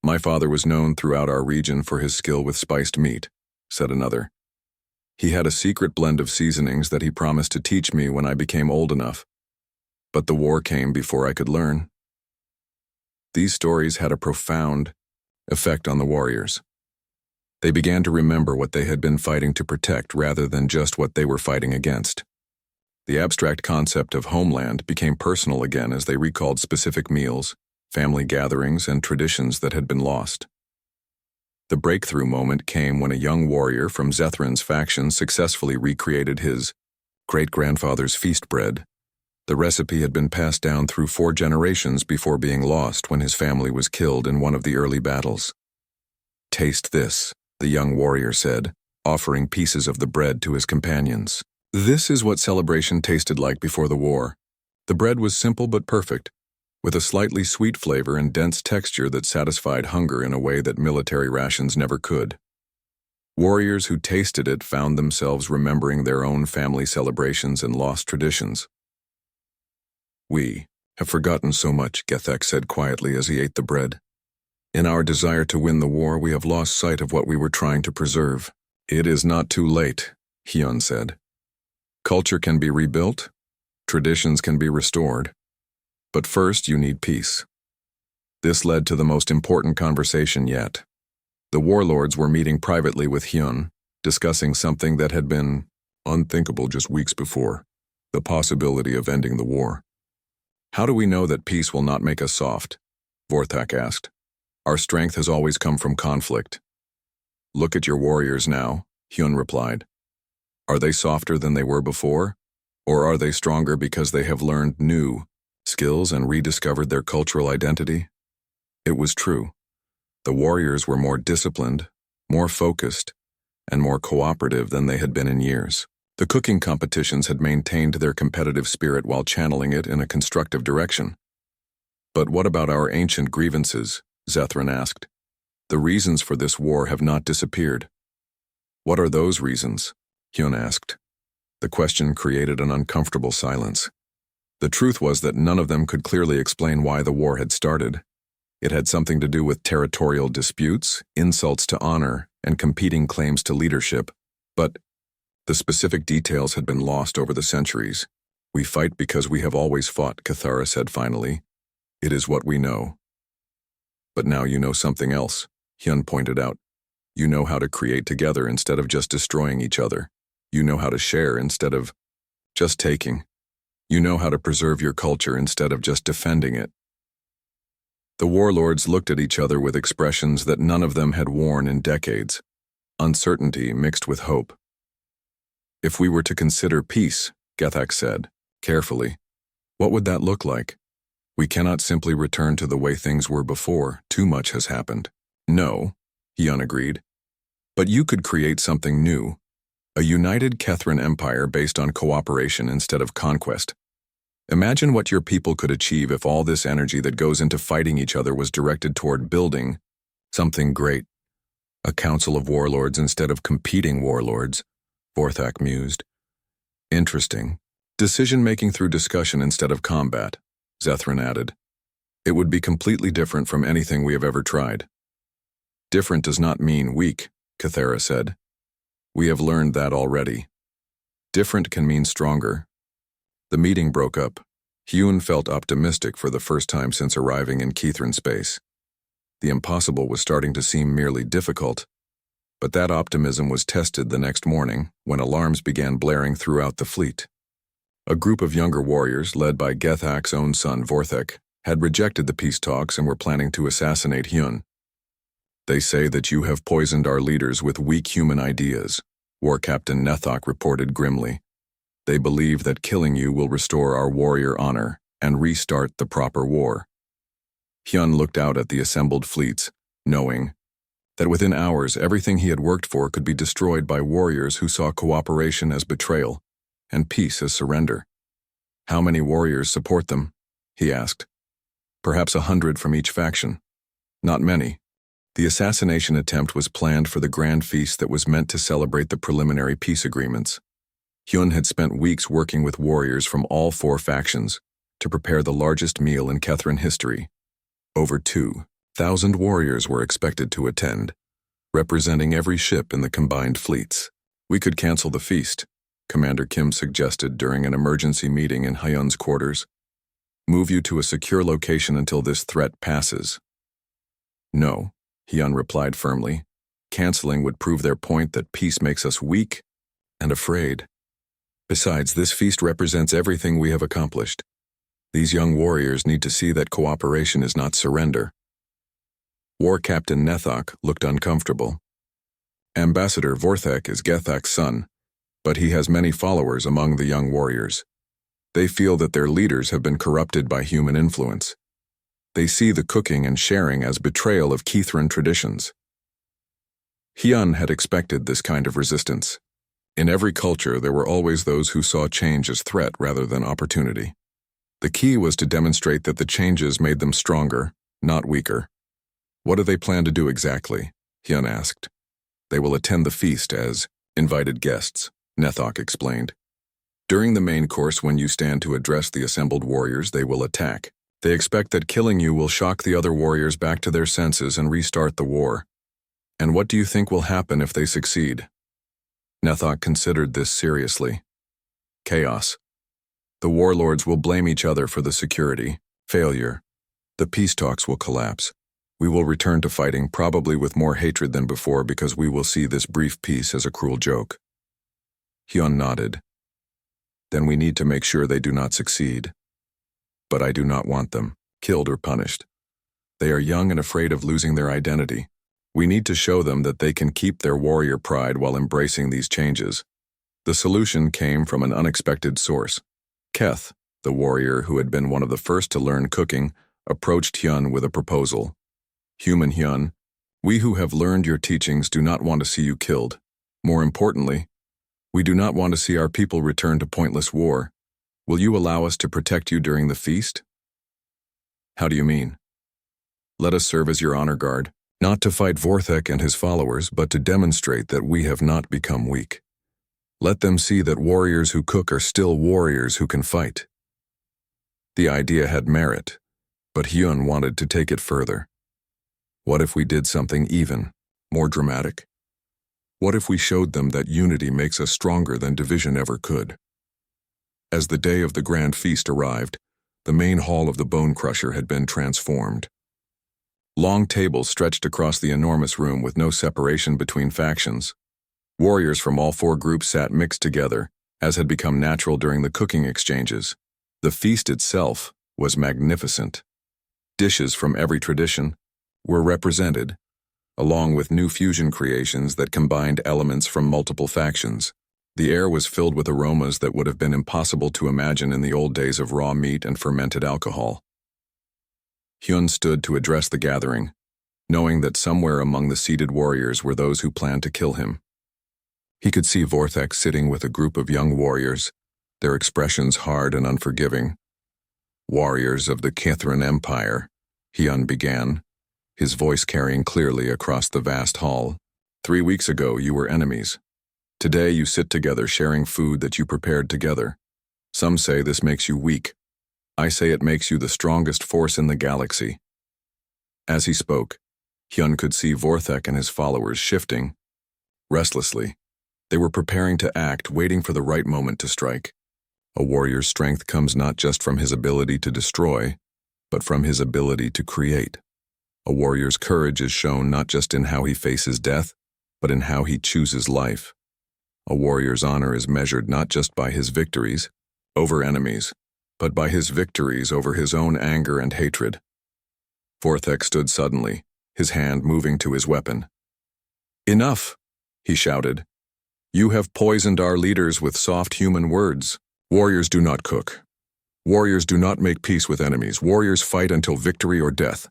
My father was known throughout our region for his skill with spiced meat, said another. He had a secret blend of seasonings that he promised to teach me when I became old enough. But the war came before I could learn. These stories had a profound effect on the warriors. They began to remember what they had been fighting to protect rather than just what they were fighting against. The abstract concept of homeland became personal again as they recalled specific meals, family gatherings, and traditions that had been lost. The breakthrough moment came when a young warrior from Zethran's faction successfully recreated his great-grandfather's feast bread. The recipe had been passed down through 4 generations before being lost when his family was killed in one of the early battles. "Taste this," the young warrior said, offering pieces of the bread to his companions. This is what celebration tasted like before the war. The bread was simple but perfect, with a slightly sweet flavor and dense texture that satisfied hunger in a way that military rations never could. Warriors who tasted it found themselves remembering their own family celebrations and lost traditions. "We have forgotten so much," Gethek said quietly as he ate the bread. "In our desire to win the war, we have lost sight of what we were trying to preserve." "It is not too late," Hyun said. "Culture can be rebuilt, traditions can be restored, but first you need peace." This led to the most important conversation yet. The warlords were meeting privately with Hyun, discussing something that had been unthinkable just weeks before, the possibility of ending the war. "How do we know that peace will not make us soft?" Vorthak asked. "Our strength has always come from conflict." "Look at your warriors now," Hyun replied. "Are they softer than they were before? Or are they stronger because they have learned new skills and rediscovered their cultural identity?" It was true. The warriors were more disciplined, more focused, and more cooperative than they had been in years. The cooking competitions had maintained their competitive spirit while channeling it in a constructive direction. "But what about our ancient grievances?" Zethran asked. "The reasons for this war have not disappeared." "What are those reasons?" Hyun asked. The question created an uncomfortable silence. The truth was that none of them could clearly explain why the war had started. It had something to do with territorial disputes, insults to honor, and competing claims to leadership, but the specific details had been lost over the centuries. "We fight because we have always fought," Cathara said finally. "It is what we know." "But now you know something else," Hyun pointed out. "You know how to create together instead of just destroying each other. You know how to share instead of just taking. You know how to preserve your culture instead of just defending it." The warlords looked at each other with expressions that none of them had worn in decades, uncertainty mixed with hope. "If we were to consider peace," Gethek said, carefully, "what would that look like? We cannot simply return to the way things were before. Too much has happened." "No," Hyun agreed. "But you could create something new. A united Kethran empire based on cooperation instead of conquest. Imagine what your people could achieve if all this energy that goes into fighting each other was directed toward building something great. A council of warlords instead of competing warlords, Vorthak mused. Interesting. Decision-making through discussion instead of combat, Zethrin added. It would be completely different from anything we have ever tried. Different does not mean weak, Cathera said. We have learned that already. Different can mean stronger. The meeting broke up. Hyun felt optimistic for the first time since arriving in Kithrin space. The impossible was starting to seem merely difficult, but that optimism was tested the next morning when alarms began blaring throughout the fleet. A group of younger warriors, led by Gethak's own son Vorthek, had rejected the peace talks and were planning to assassinate Hyun. They say that you have poisoned our leaders with weak human ideas, War Captain Nethok reported grimly. They believe that killing you will restore our warrior honor and restart the proper war. Hyun looked out at the assembled fleets, knowing that within hours everything he had worked for could be destroyed by warriors who saw cooperation as betrayal and peace as surrender. How many warriors support them? He asked. Perhaps 100 from each faction. Not many. The assassination attempt was planned for the grand feast that was meant to celebrate the preliminary peace agreements. Hyun had spent weeks working with warriors from all 4 factions to prepare the largest meal in Kethrin history. Over 2,000 warriors were expected to attend, representing every ship in the combined fleets. We could cancel the feast, Commander Kim suggested during an emergency meeting in Hyun's quarters. Move you to a secure location until this threat passes. No, Hyun replied firmly. Canceling would prove their point that peace makes us weak and afraid. Besides, this feast represents everything we have accomplished. These young warriors need to see that cooperation is not surrender. War Captain Nethok looked uncomfortable. Ambassador Vorthek is Gethak's son, but he has many followers among the young warriors. They feel that their leaders have been corrupted by human influence. They see the cooking and sharing as betrayal of Kithrin traditions. Hyun had expected this kind of resistance. In every culture, there were always those who saw change as threat rather than opportunity. The key was to demonstrate that the changes made them stronger, not weaker. What do they plan to do exactly? Hyun asked. They will attend the feast as invited guests, Nethok explained. During the main course, when you stand to address the assembled warriors, they will attack. They expect that killing you will shock the other warriors back to their senses and restart the war. And what do you think will happen if they succeed? Nethok considered this seriously. Chaos. The warlords will blame each other for the security, failure. The peace talks will collapse. We will return to fighting, probably with more hatred than before, because we will see this brief peace as a cruel joke. Hyun nodded. Then we need to make sure they do not succeed. But I do not want them killed or punished. They are young and afraid of losing their identity. We need to show them that they can keep their warrior pride while embracing these changes. The solution came from an unexpected source. Keth, the warrior who had been one of the first to learn cooking, approached Hyun with a proposal. Human Hyun, we who have learned your teachings do not want to see you killed. More importantly, we do not want to see our people return to pointless war. Will you allow us to protect you during the feast? How do you mean? Let us serve as your honor guard, not to fight Vorthek and his followers, but to demonstrate that we have not become weak. Let them see that warriors who cook are still warriors who can fight. The idea had merit, but Hyun wanted to take it further. What if we did something even more dramatic? What if we showed them that unity makes us stronger than division ever could? As the day of the grand feast arrived, the main hall of the Bone Crusher had been transformed. Long tables stretched across the enormous room with no separation between factions. Warriors from all 4 groups sat mixed together, as had become natural during the cooking exchanges. The feast itself was magnificent. Dishes from every tradition were represented, along with new fusion creations that combined elements from multiple factions. The air was filled with aromas that would have been impossible to imagine in the old days of raw meat and fermented alcohol. Hyun stood to address the gathering, knowing that somewhere among the seated warriors were those who planned to kill him. He could see Vorthek sitting with a group of young warriors, their expressions hard and unforgiving, Warriors of the Kithran Empire, Hyun began, his voice carrying clearly across the vast hall. 3 weeks ago, you were enemies. Today, you sit together sharing food that you prepared together. Some say this makes you weak. I say it makes you the strongest force in the galaxy. As he spoke, Hyun could see Vorthek and his followers shifting. Restlessly, they were preparing to act, waiting for the right moment to strike. A warrior's strength comes not just from his ability to destroy, but from his ability to create. A warrior's courage is shown not just in how he faces death, but in how he chooses life. A warrior's honor is measured not just by his victories over enemies, but by his victories over his own anger and hatred. Vorthek stood suddenly, his hand moving to his weapon. "Enough!" he shouted. "You have poisoned our leaders with soft human words. Warriors do not cook. Warriors do not make peace with enemies. Warriors fight until victory or death."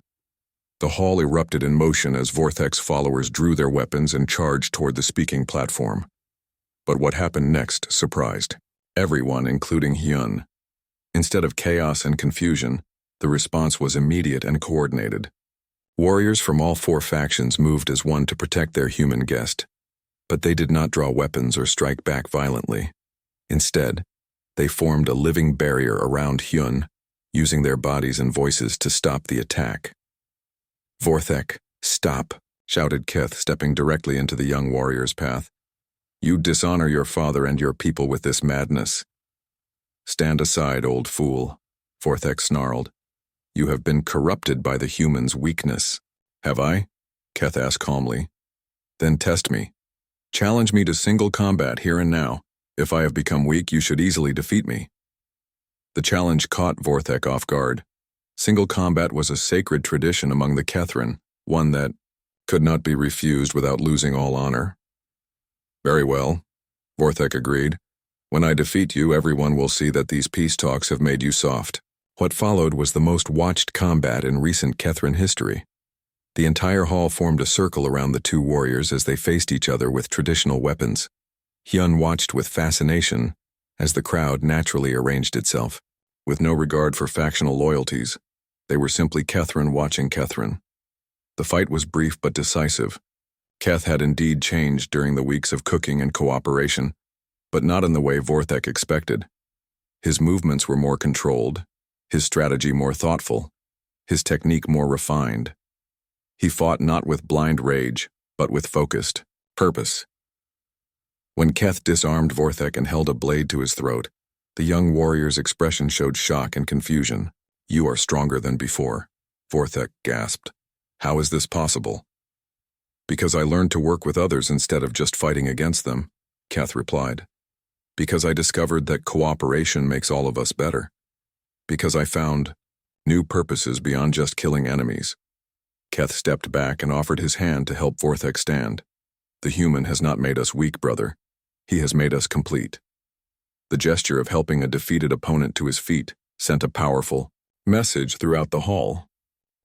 The hall erupted in motion as Vorthek's followers drew their weapons and charged toward the speaking platform. But what happened next surprised everyone, including Hyun. Instead of chaos and confusion, the response was immediate and coordinated. Warriors from all 4 factions moved as one to protect their human guest. But they did not draw weapons or strike back violently. Instead, they formed a living barrier around Hyun, using their bodies and voices to stop the attack. "Vorthek, stop," shouted Keth, stepping directly into the young warrior's path. "You dishonor your father and your people with this madness." "Stand aside, old fool," Vorthek snarled. "You have been corrupted by the human's weakness." "Have I?" Keth asked calmly. "Then test me. Challenge me to single combat here and now. If I have become weak, you should easily defeat me." The challenge caught Vorthek off guard. Single combat was a sacred tradition among the Kithran, one that could not be refused without losing all honor. "Very well," Vorthek agreed. "When I defeat you, everyone will see that these peace talks have made you soft." What followed was the most watched combat in recent Kithran history. The entire hall formed a circle around the 2 warriors as they faced each other with traditional weapons. Hyun watched with fascination as the crowd naturally arranged itself. With no regard for factional loyalties, they were simply Kithran watching Kithran. The fight was brief but decisive. Keth had indeed changed during the weeks of cooking and cooperation, but not in the way Vorthek expected. His movements were more controlled, his strategy more thoughtful, his technique more refined. He fought not with blind rage, but with focused purpose. When Keth disarmed Vorthek and held a blade to his throat, the young warrior's expression showed shock and confusion. "You are stronger than before," Vorthek gasped. "How is this possible?" "Because I learned to work with others instead of just fighting against them," Keth replied. "Because I discovered that cooperation makes all of us better. Because I found new purposes beyond just killing enemies." Keth stepped back and offered his hand to help Vorthek stand. "The human has not made us weak, brother. He has made us complete." The gesture of helping a defeated opponent to his feet sent a powerful message throughout the hall.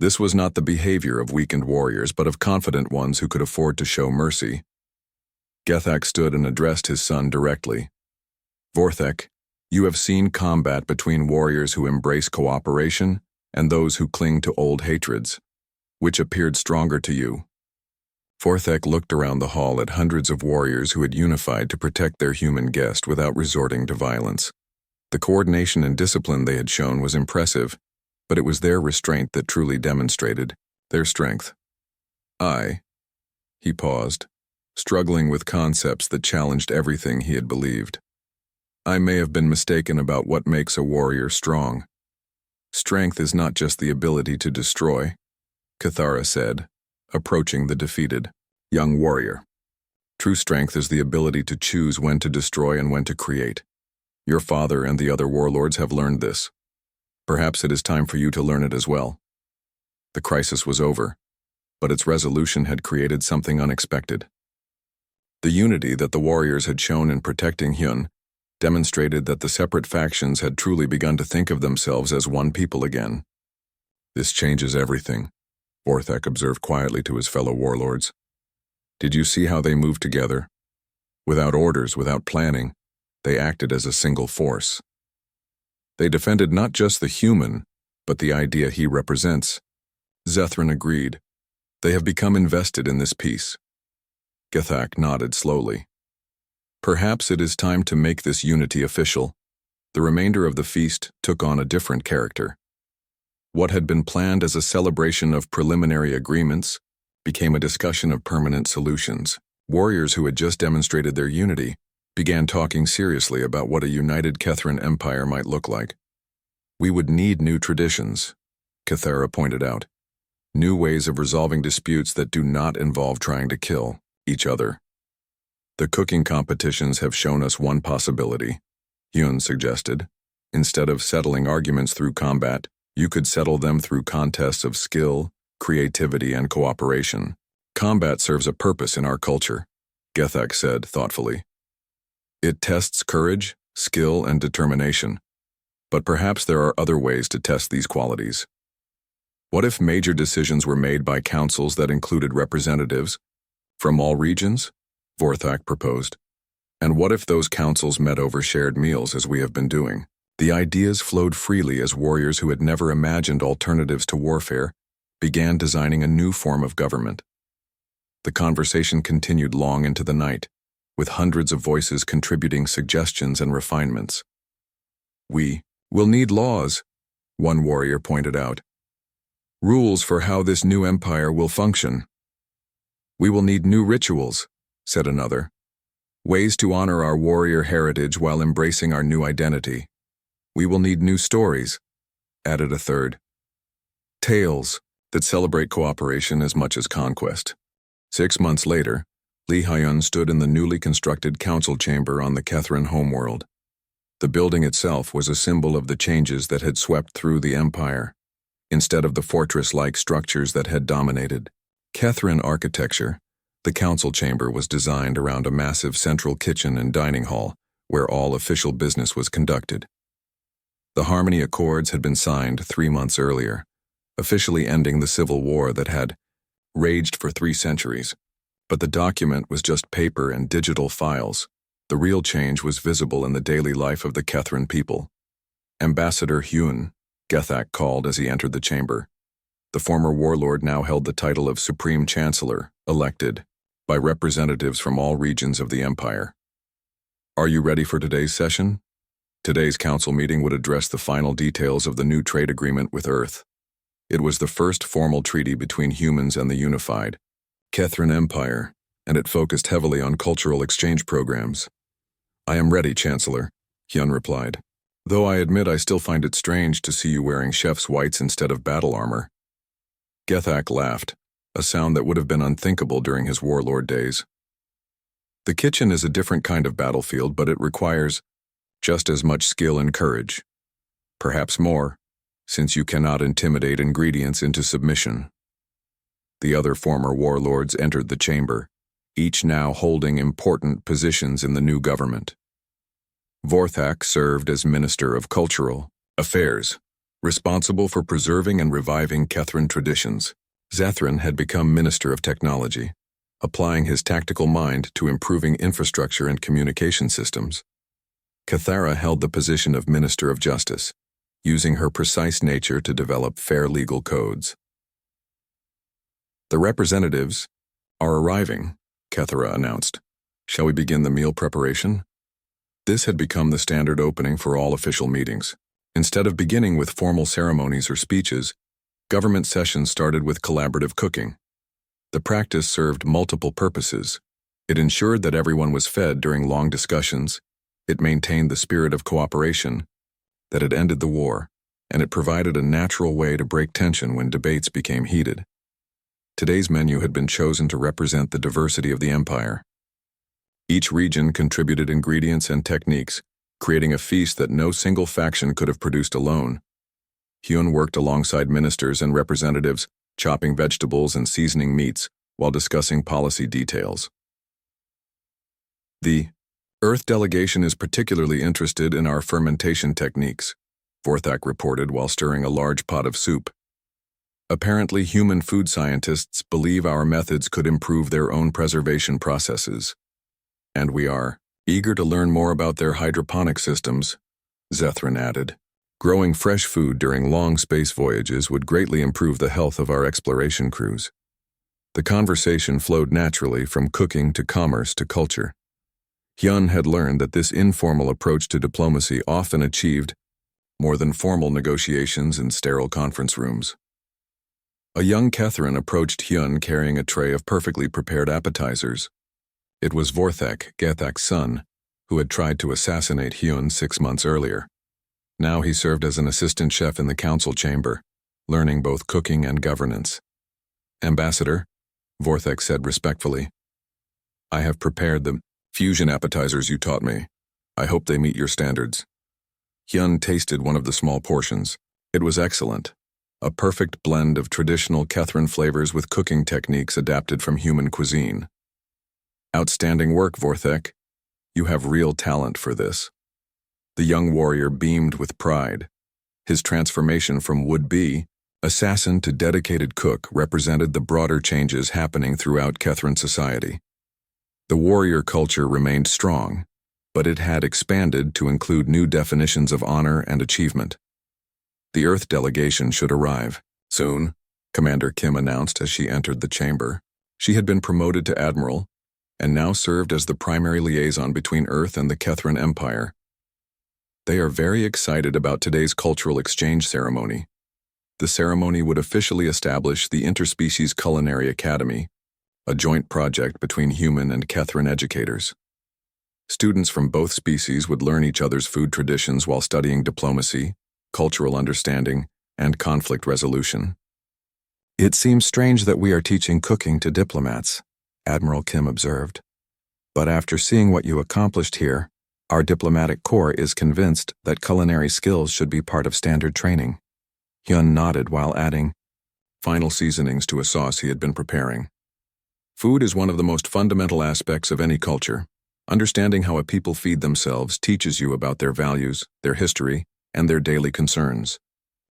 This was not the behavior of weakened warriors, but of confident ones who could afford to show mercy. Gethak stood and addressed his son directly. "Vorthek, you have seen combat between warriors who embrace cooperation and those who cling to old hatreds. Which appeared stronger to you?" Vorthek looked around the hall at hundreds of warriors who had unified to protect their human guest without resorting to violence. The coordination and discipline they had shown was impressive, but it was their restraint that truly demonstrated their strength. He paused, struggling with concepts that challenged everything he had believed. "I may have been mistaken about what makes a warrior strong. Strength is not just the ability to destroy," Cathara said, approaching the defeated young warrior. "True strength is the ability to choose when to destroy and when to create. Your father and the other warlords have learned this. Perhaps it is time for you to learn it as well." The crisis was over, but its resolution had created something unexpected. The unity that the warriors had shown in protecting Hyun demonstrated that the separate factions had truly begun to think of themselves as one people again. "This changes everything," Vorthek observed quietly to his fellow warlords. "Did you see how they moved together? Without orders, without planning, they acted as a single force." They defended not just the human, but the idea he represents. Zethran agreed. They have become invested in this peace. Githak nodded slowly. Perhaps it is time to make this unity official. The remainder of the feast took on a different character. What had been planned as a celebration of preliminary agreements became a discussion of permanent solutions. Warriors who had just demonstrated their unity began talking seriously about what a united Kethran empire might look like. We would need new traditions, Cathera pointed out. New ways of resolving disputes that do not involve trying to kill each other. The cooking competitions have shown us one possibility, Hyun suggested. Instead of settling arguments through combat, you could settle them through contests of skill, creativity, and cooperation. Combat serves a purpose in our culture, Gethak said thoughtfully. It tests courage, skill, and determination. But perhaps there are other ways to test these qualities. What if major decisions were made by councils that included representatives from all regions? Vorthak proposed. And what if those councils met over shared meals as we have been doing? The ideas flowed freely as warriors who had never imagined alternatives to warfare began designing a new form of government. The conversation continued long into the night, with hundreds of voices contributing suggestions and refinements. We will need laws, one warrior pointed out. Rules for how this new empire will function. We will need new rituals, said another. Ways to honor our warrior heritage while embracing our new identity. We will need new stories, added a third. Tales that celebrate cooperation as much as conquest. 6 months later, Lee Hyun stood in the newly constructed council chamber on the Kethran homeworld. The building itself was a symbol of the changes that had swept through the empire, instead of the fortress-like structures that had dominated Kethran architecture. The council chamber was designed around a massive central kitchen and dining hall, where all official business was conducted. The Harmony Accords had been signed 3 months earlier, officially ending the civil war that had raged for 3 centuries. But the document was just paper and digital files. The real change was visible in the daily life of the Kethran people. Ambassador Hyun, Gethak called as he entered the chamber. The former warlord now held the title of Supreme Chancellor, elected by representatives from all regions of the empire. Are you ready for today's session? Today's council meeting would address the final details of the new trade agreement with Earth. It was the first formal treaty between humans and the unified Kethran Empire, and it focused heavily on cultural exchange programs. I am ready, Chancellor, Hyun replied. Though I admit I still find it strange to see you wearing chef's whites instead of battle armor. Gethak laughed, a sound that would have been unthinkable during his warlord days. The kitchen is a different kind of battlefield, but it requires just as much skill and courage. Perhaps more, since you cannot intimidate ingredients into submission. The other former warlords entered the chamber, each now holding important positions in the new government. Vorthak served as Minister of Cultural Affairs, responsible for preserving and reviving Kethran traditions. Zethran had become Minister of Technology, applying his tactical mind to improving infrastructure and communication systems. Cathera held the position of Minister of Justice, using her precise nature to develop fair legal codes. The representatives are arriving, Cathera announced. Shall we begin the meal preparation? This had become the standard opening for all official meetings. Instead of beginning with formal ceremonies or speeches, government sessions started with collaborative cooking. The practice served multiple purposes. It ensured that everyone was fed during long discussions, it maintained the spirit of cooperation, that it ended the war, and it provided a natural way to break tension when debates became heated. Today's menu had been chosen to represent the diversity of the empire. Each region contributed ingredients and techniques, creating a feast that no single faction could have produced alone. Hyun worked alongside ministers and representatives, chopping vegetables and seasoning meats while discussing policy details. The Earth delegation is particularly interested in our fermentation techniques, Vorthak reported while stirring a large pot of soup. Apparently, human food scientists believe our methods could improve their own preservation processes. And we are eager to learn more about their hydroponic systems, Zethran added. Growing fresh food during long space voyages would greatly improve the health of our exploration crews. The conversation flowed naturally from cooking to commerce to culture. Hyun had learned that this informal approach to diplomacy often achieved more than formal negotiations in sterile conference rooms. A young Catherine approached Hyun carrying a tray of perfectly prepared appetizers. It was Vorthek, Gethak's son, who had tried to assassinate Hyun 6 months earlier. Now he served as an assistant chef in the council chamber, learning both cooking and governance. "Ambassador," Vorthek said respectfully, "I have prepared the fusion appetizers you taught me. I hope they meet your standards." Hyun tasted one of the small portions. It was excellent. A perfect blend of traditional Catherine flavors with cooking techniques adapted from human cuisine. "Outstanding work, Vorthek. You have real talent for this." The young warrior beamed with pride. His transformation from would-be assassin to dedicated cook represented the broader changes happening throughout Catherine society. The warrior culture remained strong, but it had expanded to include new definitions of honor and achievement. The Earth delegation should arrive soon, Commander Kim announced as she entered the chamber. She had been promoted to admiral and now served as the primary liaison between Earth and the Catherine Empire. They are very excited about today's cultural exchange ceremony. The ceremony would officially establish the Interspecies Culinary Academy, a joint project between human and Catherine educators. Students from both species would learn each other's food traditions while studying diplomacy, cultural understanding, and conflict resolution. "It seems strange that we are teaching cooking to diplomats," Admiral Kim observed. "But after seeing what you accomplished here, our diplomatic corps is convinced that culinary skills should be part of standard training." Hyun nodded while adding final seasonings to a sauce he had been preparing. "Food is one of the most fundamental aspects of any culture. Understanding how a people feed themselves teaches you about their values, their history, and their daily concerns.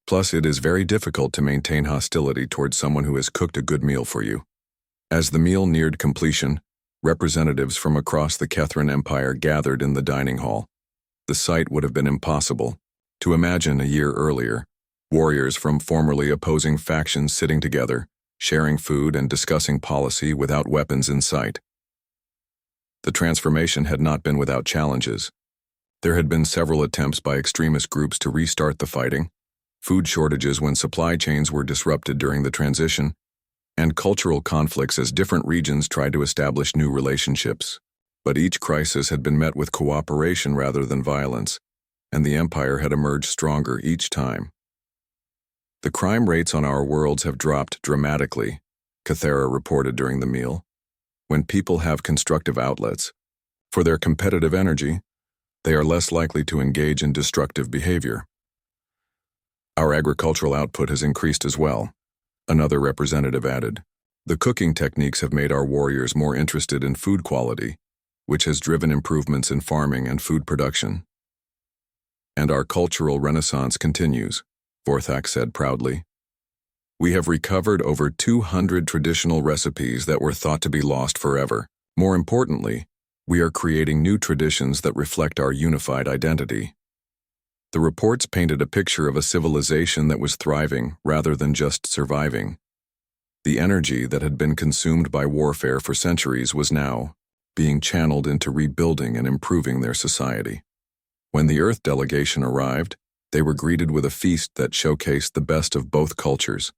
Plus, it is very difficult to maintain hostility towards someone who has cooked a good meal for you." As the meal neared completion, representatives from across the Catherine Empire gathered in the dining hall. The sight would have been impossible to imagine a year earlier. Warriors from formerly opposing factions sitting together, sharing food and discussing policy without weapons in sight. The transformation had not been without challenges. There had been several attempts by extremist groups to restart the fighting, food shortages when supply chains were disrupted during the transition, and cultural conflicts as different regions tried to establish new relationships. But each crisis had been met with cooperation rather than violence, and the Empire had emerged stronger each time. "The crime rates on our worlds have dropped dramatically," Cathera reported during the meal. "When people have constructive outlets for their competitive energy, they are less likely to engage in destructive behavior. Our agricultural output has increased as well," another representative added. "The cooking techniques have made our warriors more interested in food quality, which has driven improvements in farming and food production. And our cultural renaissance continues," Vorthak said proudly. "We have recovered over 200 traditional recipes that were thought to be lost forever. More importantly, we are creating new traditions that reflect our unified identity." The reports painted a picture of a civilization that was thriving rather than just surviving. The energy that had been consumed by warfare for centuries was now being channeled into rebuilding and improving their society. When the Earth delegation arrived, they were greeted with a feast that showcased the best of both cultures.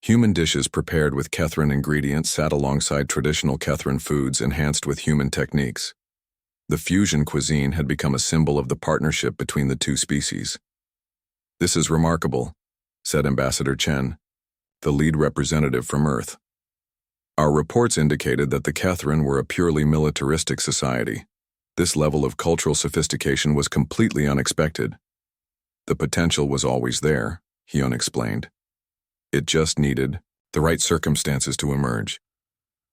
Human dishes prepared with Catherine ingredients sat alongside traditional Catherine foods enhanced with human techniques. The fusion cuisine had become a symbol of the partnership between the two species. "This is remarkable," said Ambassador Chen, the lead representative from Earth. "Our reports indicated that the Catherine were a purely militaristic society. This level of cultural sophistication was completely unexpected." "The potential was always there," Hyun explained. "It just needed the right circumstances to emerge.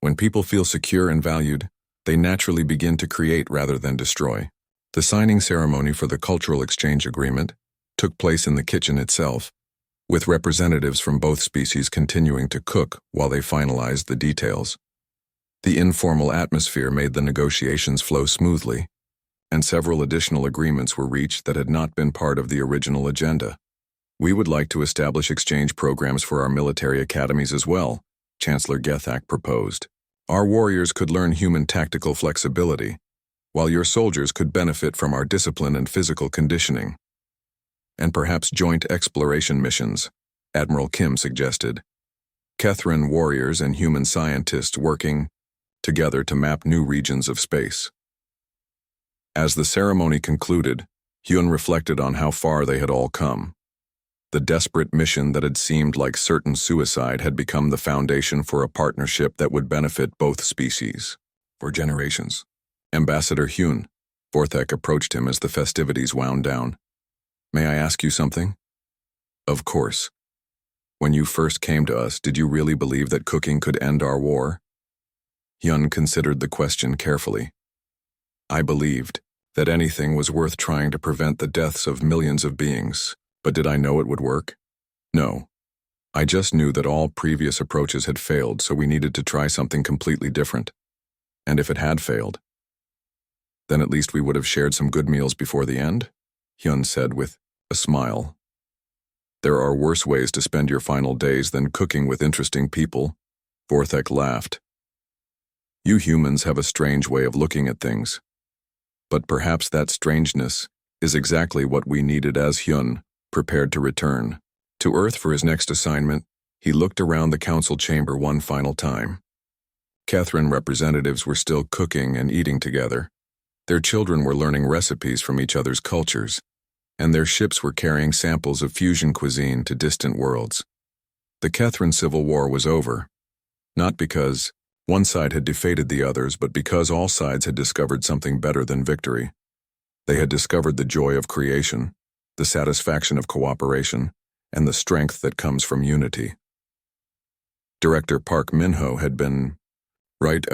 When people feel secure and valued, they naturally begin to create rather than destroy." The signing ceremony for the Cultural Exchange Agreement took place in the kitchen itself, with representatives from both species continuing to cook while they finalized the details. The informal atmosphere made the negotiations flow smoothly. and several additional agreements were reached that had not been part of the original agenda. We would like to establish exchange programs for our military academies as well, Chancellor Gethak proposed. Our warriors could learn human tactical flexibility, while your soldiers could benefit from our discipline and physical conditioning. And perhaps joint exploration missions, Admiral Kim suggested. Kethran warriors and human scientists working together to map new regions of space. As the ceremony concluded, Hyun reflected on how far they had all come. The desperate mission that had seemed like certain suicide had become the foundation for a partnership that would benefit both species for generations. Ambassador Hyun, Vorthek approached him as the festivities wound down. May I ask you something? Of course. When you first came to us, did you really believe that cooking could end our war? Hyun considered the question carefully. I believed that anything was worth trying to prevent the deaths of millions of beings, but did I know it would work? No. I just knew that all previous approaches had failed, so we needed to try something completely different. And if it had failed, then at least we would have shared some good meals before the end, Hyun said with a smile. There are worse ways to spend your final days than cooking with interesting people, Vorthek laughed. You humans have a strange way of looking at things. But perhaps that strangeness is exactly what we needed as Hyun prepared to return to Earth for his next assignment. He looked around the council chamber one final time. Kethran representatives were still cooking and eating together. Their children were learning recipes from each other's cultures, and their ships were carrying samples of fusion cuisine to distant worlds. The Kethran Civil War was over, not because one side had defeated the others, but because all sides had discovered something better than victory. They had discovered the joy of creation, the satisfaction of cooperation, and the strength that comes from unity. Director Park Min-ho had been right.